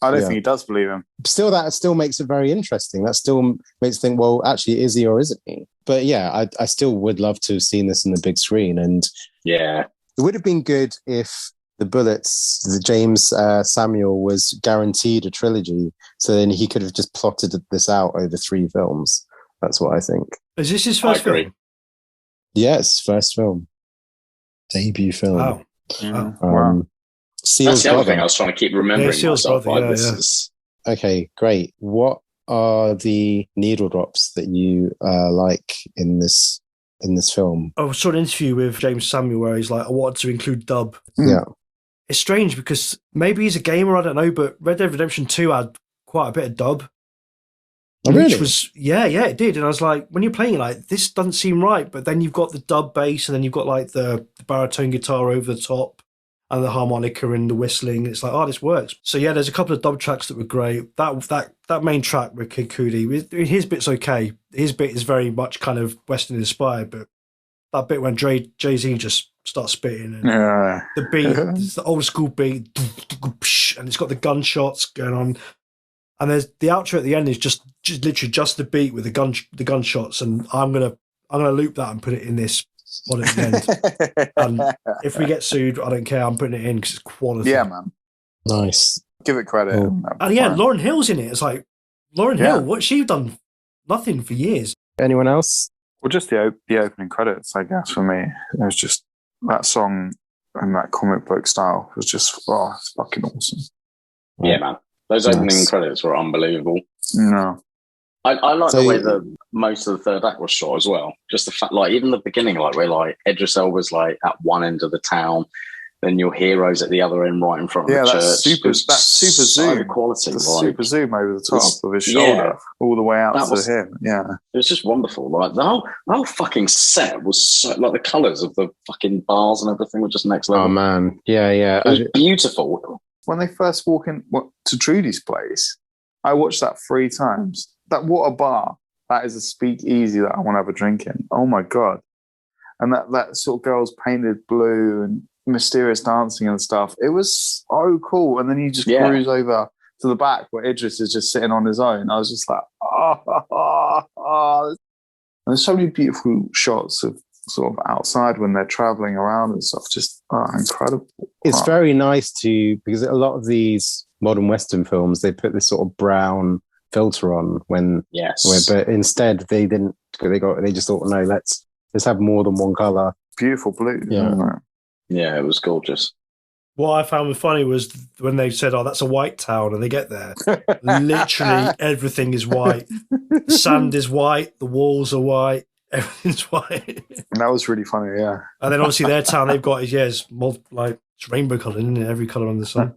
I don't think he does believe him. Still, that still makes it very interesting. That still makes you think, well, actually, is he or isn't he? But yeah, I still would love to have seen this in the big screen. And yeah, it would have been good if the Jaymes Samuel was guaranteed a trilogy. So then he could have just plotted this out over 3 films. That's what I think. Is this his first film? Yes, first film. Debut film. Wow. Wow. That's the other thing I was trying to keep remembering myself. Okay, great. What are the needle drops that you like in this film? I saw an interview with Jaymes Samuel where he's like, I wanted to include dub. Yeah. It's strange because maybe he's a gamer, I don't know, but Red Dead Redemption 2 had quite a bit of dub. Oh, really? Which was, yeah, it did. And I was like, when you're playing it, like, this doesn't seem right. But then you've got the dub bass, and then you've got like the baritone guitar over the top, and the harmonica and the whistling. It's like, oh, this works. So yeah, there's a couple of dub tracks that were great. That main track with Kid Cudi, his bit's okay. His bit is very much kind of Western inspired, but that bit when Jay-Z just starts spitting, and the beat, it's the old school beat, and it's got the gunshots going on. And there's the outro at the end is just literally just the beat with the gunshots, and I'm gonna loop that and put it in this one at the end. And if we get sued, I don't care. I'm putting it in because it's quality. Yeah, man. Nice. Give it credit. Cool. And yeah, Lauryn Hill's in it. It's like, Lauryn Hill, what's she done? Nothing for years. Anyone else? Well, just the opening credits, I guess, for me. It was just that song and that comic book style was just, it's fucking awesome. Yeah, man. Those opening credits were unbelievable. No. I like the way that most of the third act was shot as well. Just the fact, like, even the beginning, like, where, like, Idris Elba's, like, at one end of the town, then your hero's at the other end right in front of the church. That super zoom. Quality. Super zoom over the top of his shoulder, all the way out to him. Yeah. It was just wonderful. Like, the whole fucking set was so, like, the colours of the fucking bars and everything were just next level. Oh, man. Yeah. It was beautiful. When they first walk in to Trudy's place, I watched that 3 times. That what a bar. That is a speakeasy that I want to have a drink in. Oh my God. And that sort of girl's painted blue and mysterious dancing and stuff. It was so cool. And then you just cruise over to the back where Idris is just sitting on his own. I was just like, And there's so many beautiful shots of sort of outside when they're traveling around and stuff. Just incredible. It's very nice because a lot of these modern Western films, they put this sort of brown filter on but instead they didn't. They just thought, no, let's have more than one color. Beautiful blue. Yeah, it was gorgeous. What I found funny was when they said, "Oh, that's a white town," and they get there, literally everything is white. The sand is white, the walls are white, everything's white. And that was really funny, yeah. And then obviously their town they've got it's rainbow colour, isn't it? Every colour on the sun.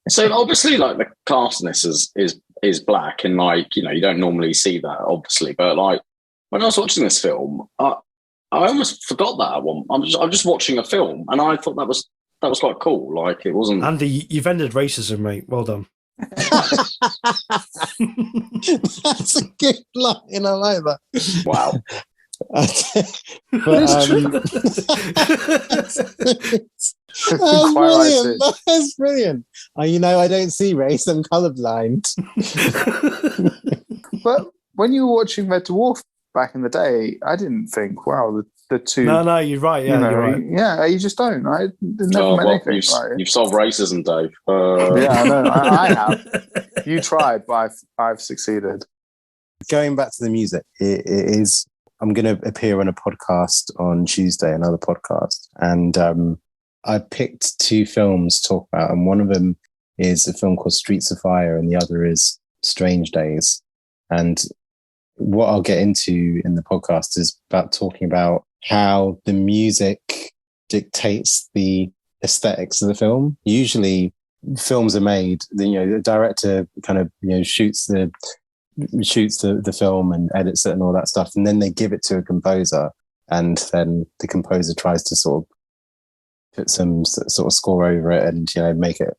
So obviously, like, the cast in this is black, and, like, you know, you don't normally see that, obviously. But, like, when I was watching this film, I almost forgot that one. I'm just watching a film, and I thought that was quite cool. Like, it wasn't. Andy, you've ended racism, mate. Well done. That's a good line. I like that. Wow. That's brilliant. I don't see race. I'm colorblind. But when you were watching Red Dwarf back in the day, I didn't think, wow, the two. No, you're right. Yeah, you're right. Yeah, you just don't. I never met anything. You've solved racism, Dave. Yeah, I know. I have. You tried, but I've succeeded. Going back to the music, it is. I'm going to appear on a podcast on Tuesday, another podcast, and I picked two films to talk about, and one of them is a film called Streets of Fire, and the other is Strange Days. And what I'll get into in the podcast is about talking about how the music dictates the aesthetics of the film. Usually, films are made. The director kind of shoots the film and edits it and all that stuff, and then they give it to a composer, and then the composer tries to sort of put some sort of score over it and make it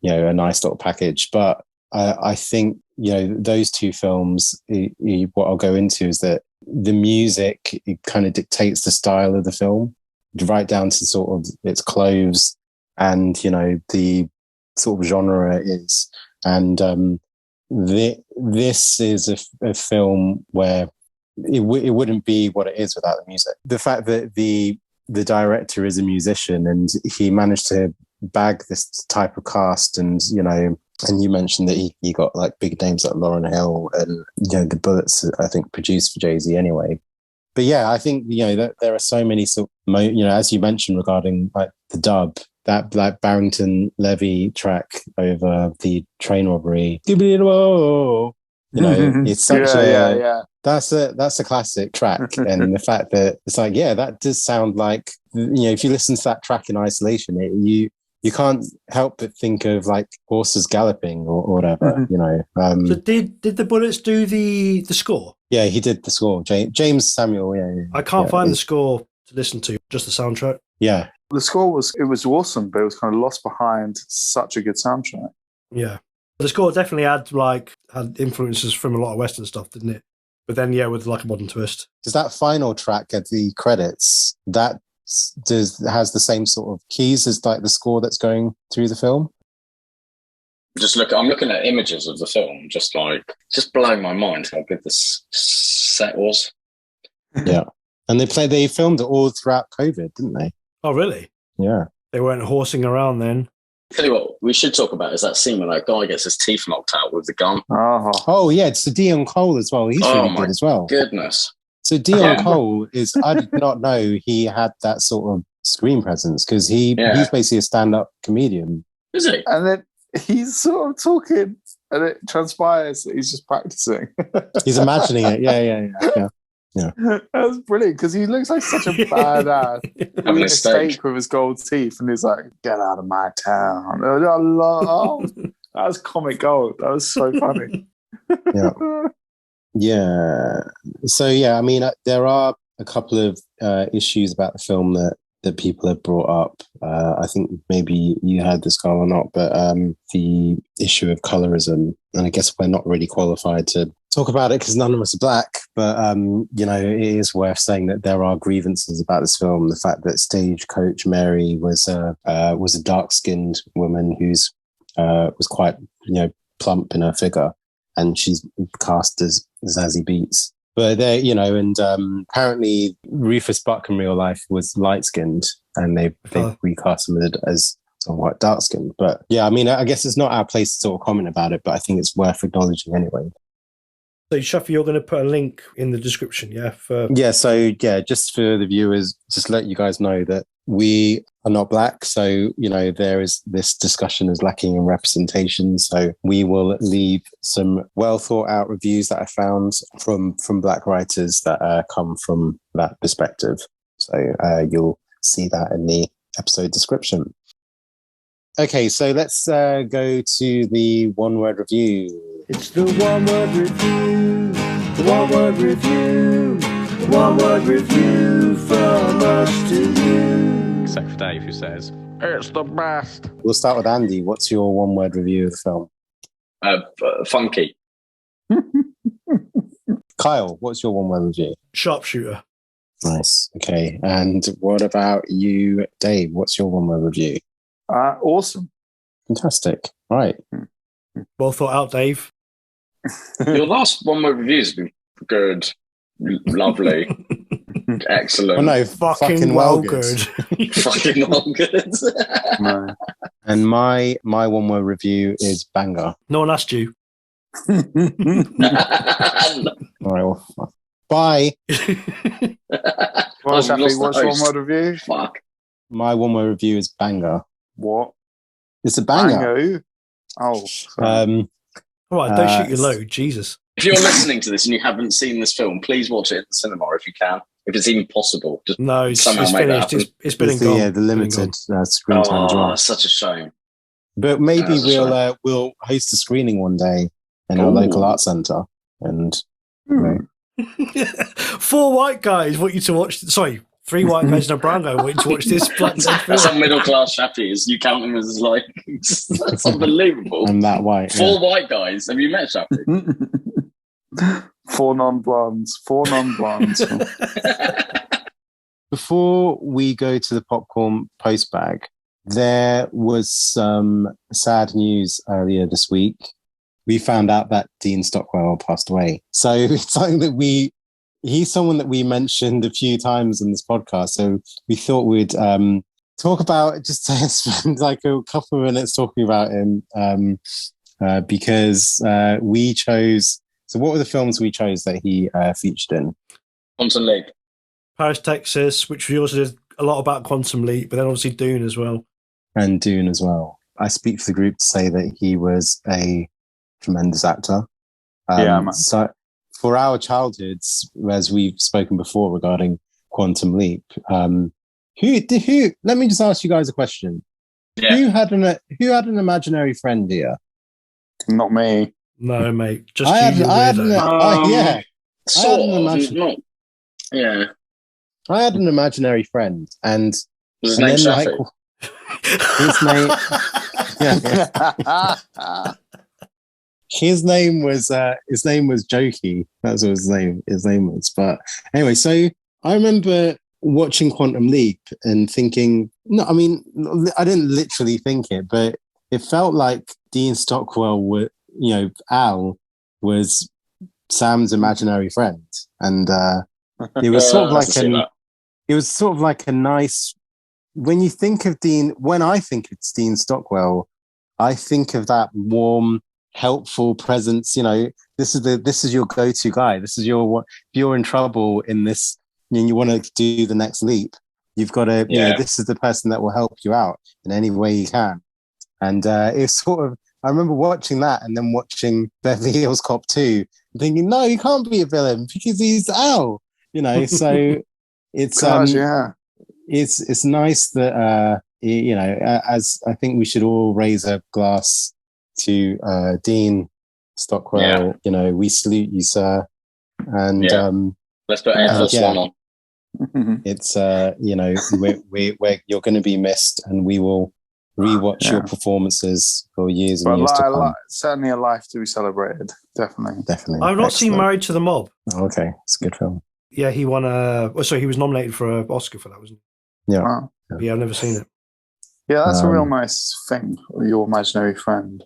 a nice little package. But I think those two films, what I'll go into is that the music, it kind of dictates the style of the film, right down to sort of its clothes and the sort of genre it is. And this is a film where it wouldn't be what it is without the music. The fact that the director is a musician and he managed to bag this type of cast, and and you mentioned that he got like big names like Lauryn Hill and the Bullets, I think, produced for Jay-Z anyway. But yeah, I think that there are so many sort of, as you mentioned regarding like the dub, that like Barrington Levy track over the train robbery. It's such that's a classic track. And the fact that it's like, that does sound like, if you listen to that track in isolation, you can't help but think of like horses galloping or whatever, So did the Bullets do the score? Yeah, he did the score. Jaymes Samuel. Yeah. I can't find the score to listen to, just the soundtrack. Yeah. The score was awesome, but it was kind of lost behind such a good soundtrack. Yeah. The score definitely had influences from a lot of Western stuff, didn't it? But then, with like a modern twist. Because that final track at the credits, that has the same sort of keys as like the score that's going through the film. I'm looking at images of the film, just blowing my mind how good this set was. Yeah. And they filmed it all throughout COVID, didn't they? Oh, really? Yeah. They weren't horsing around then. Tell you what, we should talk about is that scene where that guy gets his teeth knocked out with the gun. Oh yeah, it's Dion Cole as well. He's really good as well. Goodness. So Dion Cole is, I did not know he had that sort of screen presence, because he's basically a stand-up comedian. Is he? And then he's sort of talking and it transpires that he's just practicing. He's imagining it. Yeah. That's brilliant, because he looks like such a badass. Having a steak with his gold teeth, and he's like, "Get out of my town!" That was comic gold. That was so funny. Yeah. So I mean, there are a couple of issues about the film that people have brought up. I think maybe you had this, Carl, or not, but the issue of colorism, and I guess we're not really qualified to talk about it because none of us are black, but it is worth saying that there are grievances about this film. The fact that Stagecoach Mary was a dark-skinned woman who's was quite plump in her figure, and she's cast as Zazie Beetz. But they, and apparently Rufus Buck in real life was light-skinned, and they recast him as somewhat dark-skinned. But yeah, I mean, I guess it's not our place to sort of comment about it, but I think it's worth acknowledging anyway. So, Shafi, you're going to put a link in the description, just for the viewers, just let you guys know that we are not black. So, there is this discussion is lacking in representation. So we will leave some well thought out reviews that I found from black writers that come from that perspective. So you'll see that in the episode description. Okay, so let's go to the one-word review. It's the one-word review, the one-word review, the one-word review from us to you. Except for Dave, who says, "It's the best." We'll start with Andy. What's your one-word review of the film? Funky. Kyle, what's your one-word review? Sharpshooter. Nice. Okay. And what about you, Dave? What's your one-word review? Awesome. Fantastic. Right. Well thought out, Dave. Your last one-word reviews have been good, lovely, excellent. Oh, no, fucking well good. Fucking well good. No. And my one-word review is banger. No one asked you. All right, well, bye. Well, Shafi, lost the what's your host. one word review? Fuck. My one word review is banger. What? It's a banger. Bango? Oh, sorry. All right, don't shoot your load, Jesus. If you're listening to this and you haven't seen this film, please watch it at the cinema if you can. If it's even possible. Just No, it's somehow make that finished. happen. It's been It's and gone. the Been and limited gone. screen time as well. Such a shame. But maybe That's a we'll host a screening one day in our Ooh. local art centre, and you know, 4 white guys want you to watch. Sorry, 3 white guys and a brown guy want you to watch this Black Dead film. That's how middle class Shafi is. You count him as like, that's unbelievable. I'm that white. 4 white guys. Have you met Shafi? 4 non-blondes. 4 non-blondes. Before we go to the popcorn post bag, there was some sad news earlier this week. We found out that Dean Stockwell passed away. So it's something that he's someone that we mentioned a few times in this podcast. So we thought we'd talk about, just spend like a couple of minutes talking about him because we chose. So what were the films we chose that he featured in? Quantum Leap. Paris, Texas, which we also did a lot about Quantum Leap, but then obviously Dune as well. And Dune as well. I speak for the group to say that he was a tremendous actor. Yeah, man. So for our childhoods, as we've spoken before regarding Quantum Leap, who? Let me just ask you guys a question. Yeah. Who had an imaginary friend here? Not me. No, mate. Just I you, had an, weirdo. yeah. Sort of. imagine- Not. Yeah. I had an imaginary friend, and Was his name then, Shafi? his name, his name was Jokey. That's what his name was. But anyway, so I remember watching Quantum Leap and thinking, no, I mean, I didn't literally think it, but it felt like Dean Stockwell Al was Sam's imaginary friend, and it was sort of like a nice. When you think of Dean, when I think of Dean Stockwell, I think of that warm, helpful presence. You know, this is your go-to guy. This is if you're in trouble in this and you want to do the next leap, you've got to. You know, this is the person that will help you out in any way you can. And it's sort of. I remember watching that and then watching Beverly Hills Cop 2 and thinking, no, he can't be a villain because he's Al. You know, so it's it's nice that as I think we should all raise a glass to Dean Stockwell. Yeah. You know, we salute you, sir. And let's put Air Force One on. It's you're going to be missed, and we will rewatch your performances for years and years to come. Certainly a life to be celebrated. Definitely. I've not seen Married to the Mob. Oh, okay, it's a good film. Yeah, he won he was nominated for an Oscar for that, wasn't he? Yeah. Wow. Yeah, I've never seen it. Yeah, that's a real nice thing. Your imaginary friend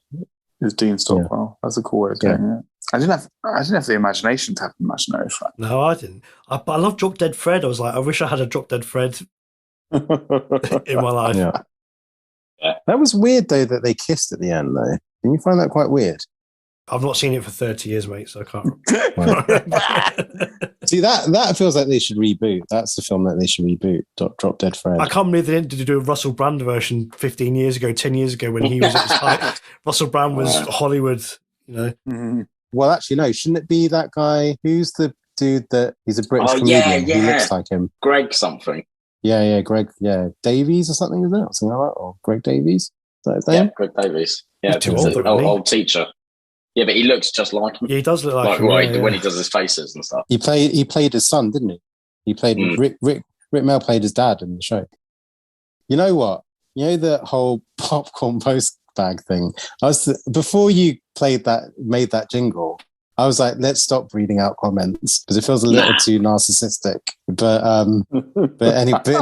is Dean Stockwell. That's a cool way of doing it. I didn't have the imagination to have an imaginary friend. No, I didn't. But I love Drop Dead Fred. I was like, I wish I had a Drop Dead Fred in my life. Yeah. That was weird though that they kissed at the end though. Can you find that quite weird? I've not seen it for 30 years, mate, so I can't. See, that feels like they should reboot. That's the film that they should reboot. Drop Dead Fred. I can't believe they didn't do a Russell Brand version 15 years ago, 10 years ago when he was at his height. Russell Brand was Hollywood, you know. Mm-hmm. Well, actually, no. Shouldn't it be that guy? Who's the dude that he's a British comedian? Yeah. He looks like him. Greg something. Yeah, Greg. Yeah, Davies or something, isn't it? Or something like that. Or Greg Davies. Is that his name? Yeah, Greg Davies. Yeah, too old, old teacher. Yeah, but he looks just like him. Yeah, he does look like him. When he does his faces and stuff. He played his son, didn't he? He played Rick Mel played his dad in the show. You know what? You know the whole popcorn post bag thing. Before you made that jingle, I was like, let's stop reading out comments because it feels a little too narcissistic. But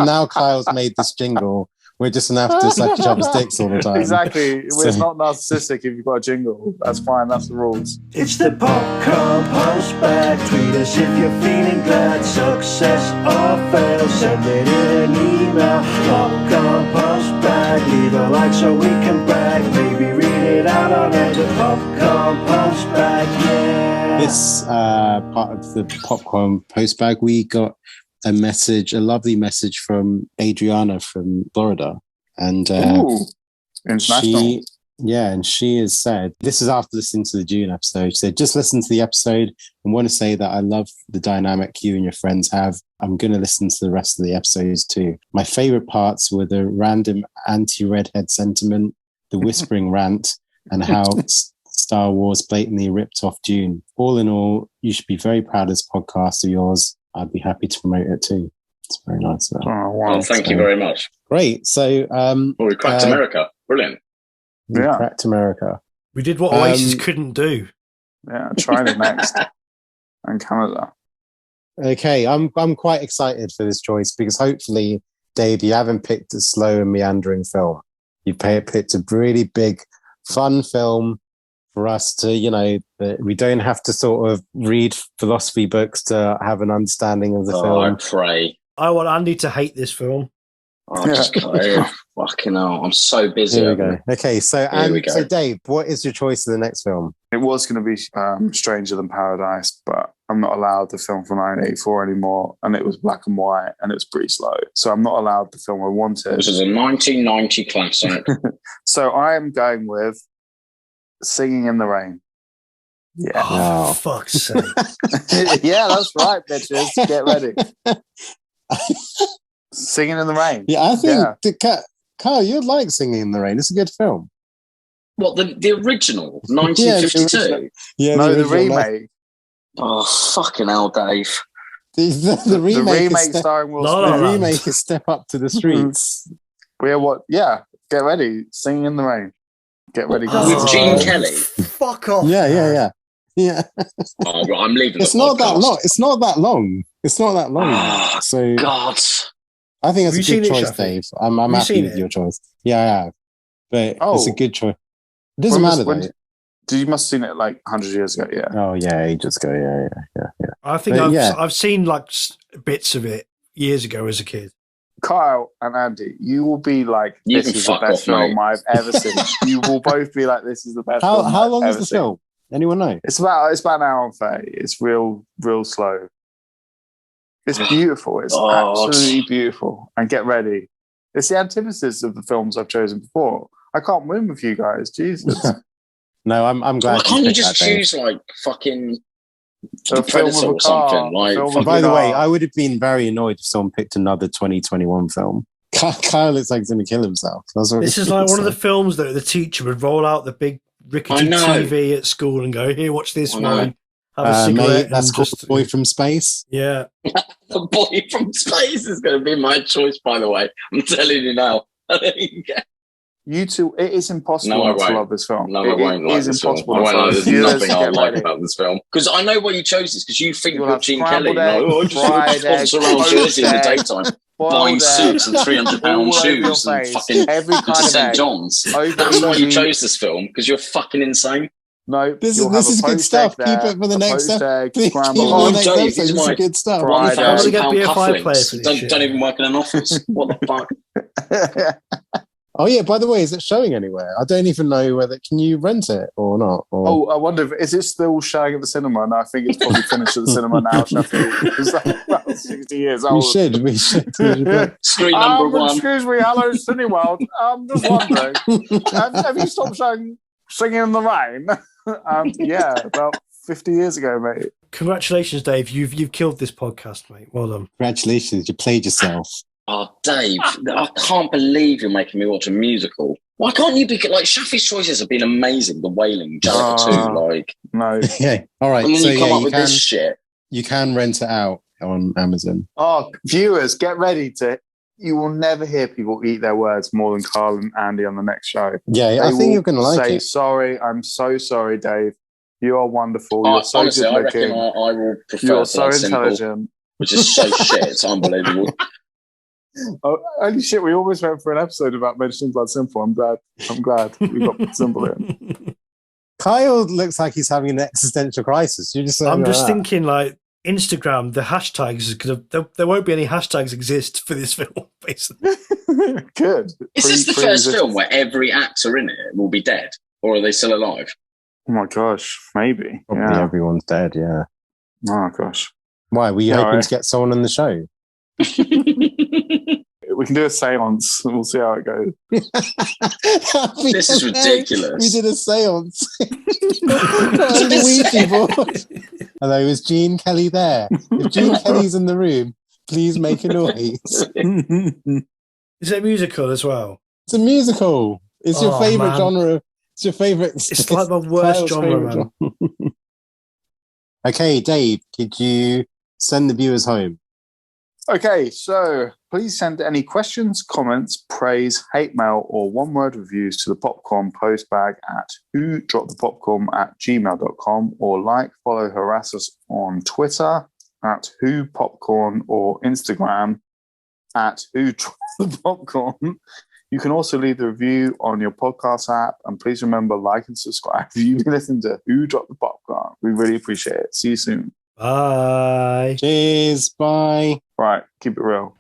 now Kyle's made this jingle. We're just going to have to suck each other's dicks all the time. Exactly. It's not narcissistic if you've got a jingle. That's fine. That's the rules. It's the popcorn post bag. Tweet us if you're feeling glad. Success or fail, send it in an email. Popcorn post bag. Leave a like so we can brag. Maybe read it it out on the popcorn postbag, yeah. This part of the popcorn postbag, we got a lovely message from Adriana from Florida. And Ooh, international. She has said, this is after listening to the June episode. She said, just listen to the episode and want to say that I love the dynamic you and your friends have. I'm going to listen to the rest of the episodes too. My favorite parts were the random anti-redhead sentiment, the whispering rant, and how Star Wars blatantly ripped off Dune. All in all, you should be very proud of this podcast of yours. I'd be happy to promote it too. It's very nice. Oh, wow. Well, thank you very much. Great. So, we cracked America. Brilliant. we cracked America. We did what Oasis couldn't do. Yeah, China next. And Canada. Okay, I'm quite excited for this choice because hopefully, Dave, you haven't picked a slow and meandering film. You picked a really big, fun film for us to, that we don't have to sort of read philosophy books to have an understanding of the film. I pray. I want Andy to hate this film. I just can't. Fucking hell. I'm so busy. Here we go. Okay, so go. Dave, what is your choice for the next film? It was going to be Stranger Than Paradise, but I'm not allowed the film from 1984 anymore, and it was black and white, and it was pretty slow. So I'm not allowed the film I wanted. This is a 1990 classic. So I am going with Singing in the Rain. Yeah. Oh, for fuck's sake. Yeah, that's right, bitches. Get ready. Singing in the Rain. Yeah, I think, Carl, you'd like Singing in the Rain. It's a good film. What, the original? 1952? Yeah, no, the original, remake. Oh, fucking hell, Dave. The remake, starring Will No, Smith. no, the remake is Step Up to the Streets. Yeah, get ready. Singing in the Rain. Get ready. With Gene Kelly? Fuck off. Yeah. Oh, well, I'm leaving It's the not that podcast. long. It's not that long. Oh, So God. I think Have it's you a good seen it, choice, Shafi? Dave. I'm Have you happy seen with it? your choice. Yeah, I have. But Oh. it's a good choice. It doesn't matter though. You must have seen it like 100 years ago, yeah. Oh yeah, ages ago. Yeah. I think But, I've seen like bits of it years ago as a kid. Kyle and Andy, you will be like, You this can is the fuck best off, film mate. I've ever seen. You will both be like, this is the best film How I've long is ever the seen. film? Anyone know? It's about an hour and 30. It's real slow. It's beautiful. It's absolutely beautiful. And get ready. It's the antithesis of the films I've chosen before. I can't win with you guys. Jesus. No, I'm glad. Why can't you picked just that, Dave. choose like fucking A film with Predator a or something? car, a film And with by the car. way, I would have been very annoyed if someone picked another 2021 film. Kyle looks like he's going to kill himself. That's what This he is like looks one of the films that the teacher would roll out the big rickety I know. TV at school and go, "Here, watch this I know. one. Have a cigarette." Mate, that's and called just Boy from Space. yeah. The Boy from Space is going to be my choice, by the way. I'm telling you now. You two, it is impossible No, I not to won't. love this film. No, I won't like is this film. impossible I not won't to like. love There's it. Viewers, nothing I get like ready. about this film. Because I know why you chose this, because you think You'll you're have Gene Kelly. scrambled egg, I just fried egg, sponsor around poached Jersey in the egg, daytime. boiled Buying egg, suits and £300 all over your shoes and face. fucking Every to kind of St. egg. John's. Over That's why you easy. chose this film, because you're fucking insane. No, This you'll have is a good poached stuff. egg Keep there, it for the a next poached egg, Keep it for scrambled Oh, the egg. next Dave, episode. this is This is my good stuff. fried egg. I'm gonna get £1,000 BFI player cufflinks. for this Don't shit. even work in an office. What the fuck? Oh yeah, by the way, is it showing anywhere? I don't even know whether can you rent it or not. Or... Oh, I wonder if is it still showing at the cinema? And I think it's probably finished at the cinema now. Shafi. It's like about 60 years old. we should. Screen number one. Excuse me, hello, Cineworld. I'm just wondering, have you stopped showing Singing in the Rain? Yeah, about 50 years ago, mate. Congratulations, Dave. You've killed this podcast, mate. Well done. Congratulations, you played yourself. Oh, Dave, I can't believe you're making me watch a musical. Why can't you be like Shafi's choices have been amazing? The Wailing, Jessica 2, like, No. Okay, all right. and then So you come yeah, up with this shit. you can rent it out on Amazon. Oh, viewers, get ready to. You will never hear people eat their words more than Carl and Andy on the next show. Yeah, They I think will you're going to like say, it. sorry, I'm so sorry, Dave. You are wonderful. You're so Honestly, good I reckon looking. I will prefer You're so Blood Simple, intelligent. which is so shit. It's unbelievable. Oh, holy shit, we almost went for an episode about mentioning Blood Simple. I'm glad we got Blood Simple in. Kyle looks like he's having an existential crisis. You're just saying I'm just that. thinking, like, Instagram, the hashtags, because there won't be any hashtags exist for this film, basically. Good. Is this the first film where every actor in it will be dead? Or are they still alive? Oh my gosh, maybe. Probably Yeah. everyone's dead, yeah. Oh gosh. Why? Were you Yeah, hoping right. to get someone on the show? We can do a seance and we'll see how it goes. This is ridiculous. We did a seance. On the Ouija board. Hello, is Gene Kelly there? If Gene Kelly's in the room, please make a noise. Is it a musical as well? It's a musical. It's your favourite man. genre. It's your favourite. It's like my worst Kyle's genre, favourite man. genre. Okay, Dave, could you send the viewers home? Okay, so please send any questions, comments, praise, hate mail, or one-word reviews to the popcorn postbag at whodropthepopcorn@gmail.com, or like, follow, harass us on Twitter at whopopcorn, or Instagram at whodropthepopcorn. You can also leave the review on your podcast app, and please remember, like and subscribe if you've been listening to Who Dropped the Popcorn. We really appreciate it. See you soon. Bye. Cheers. Bye. Right, keep it real.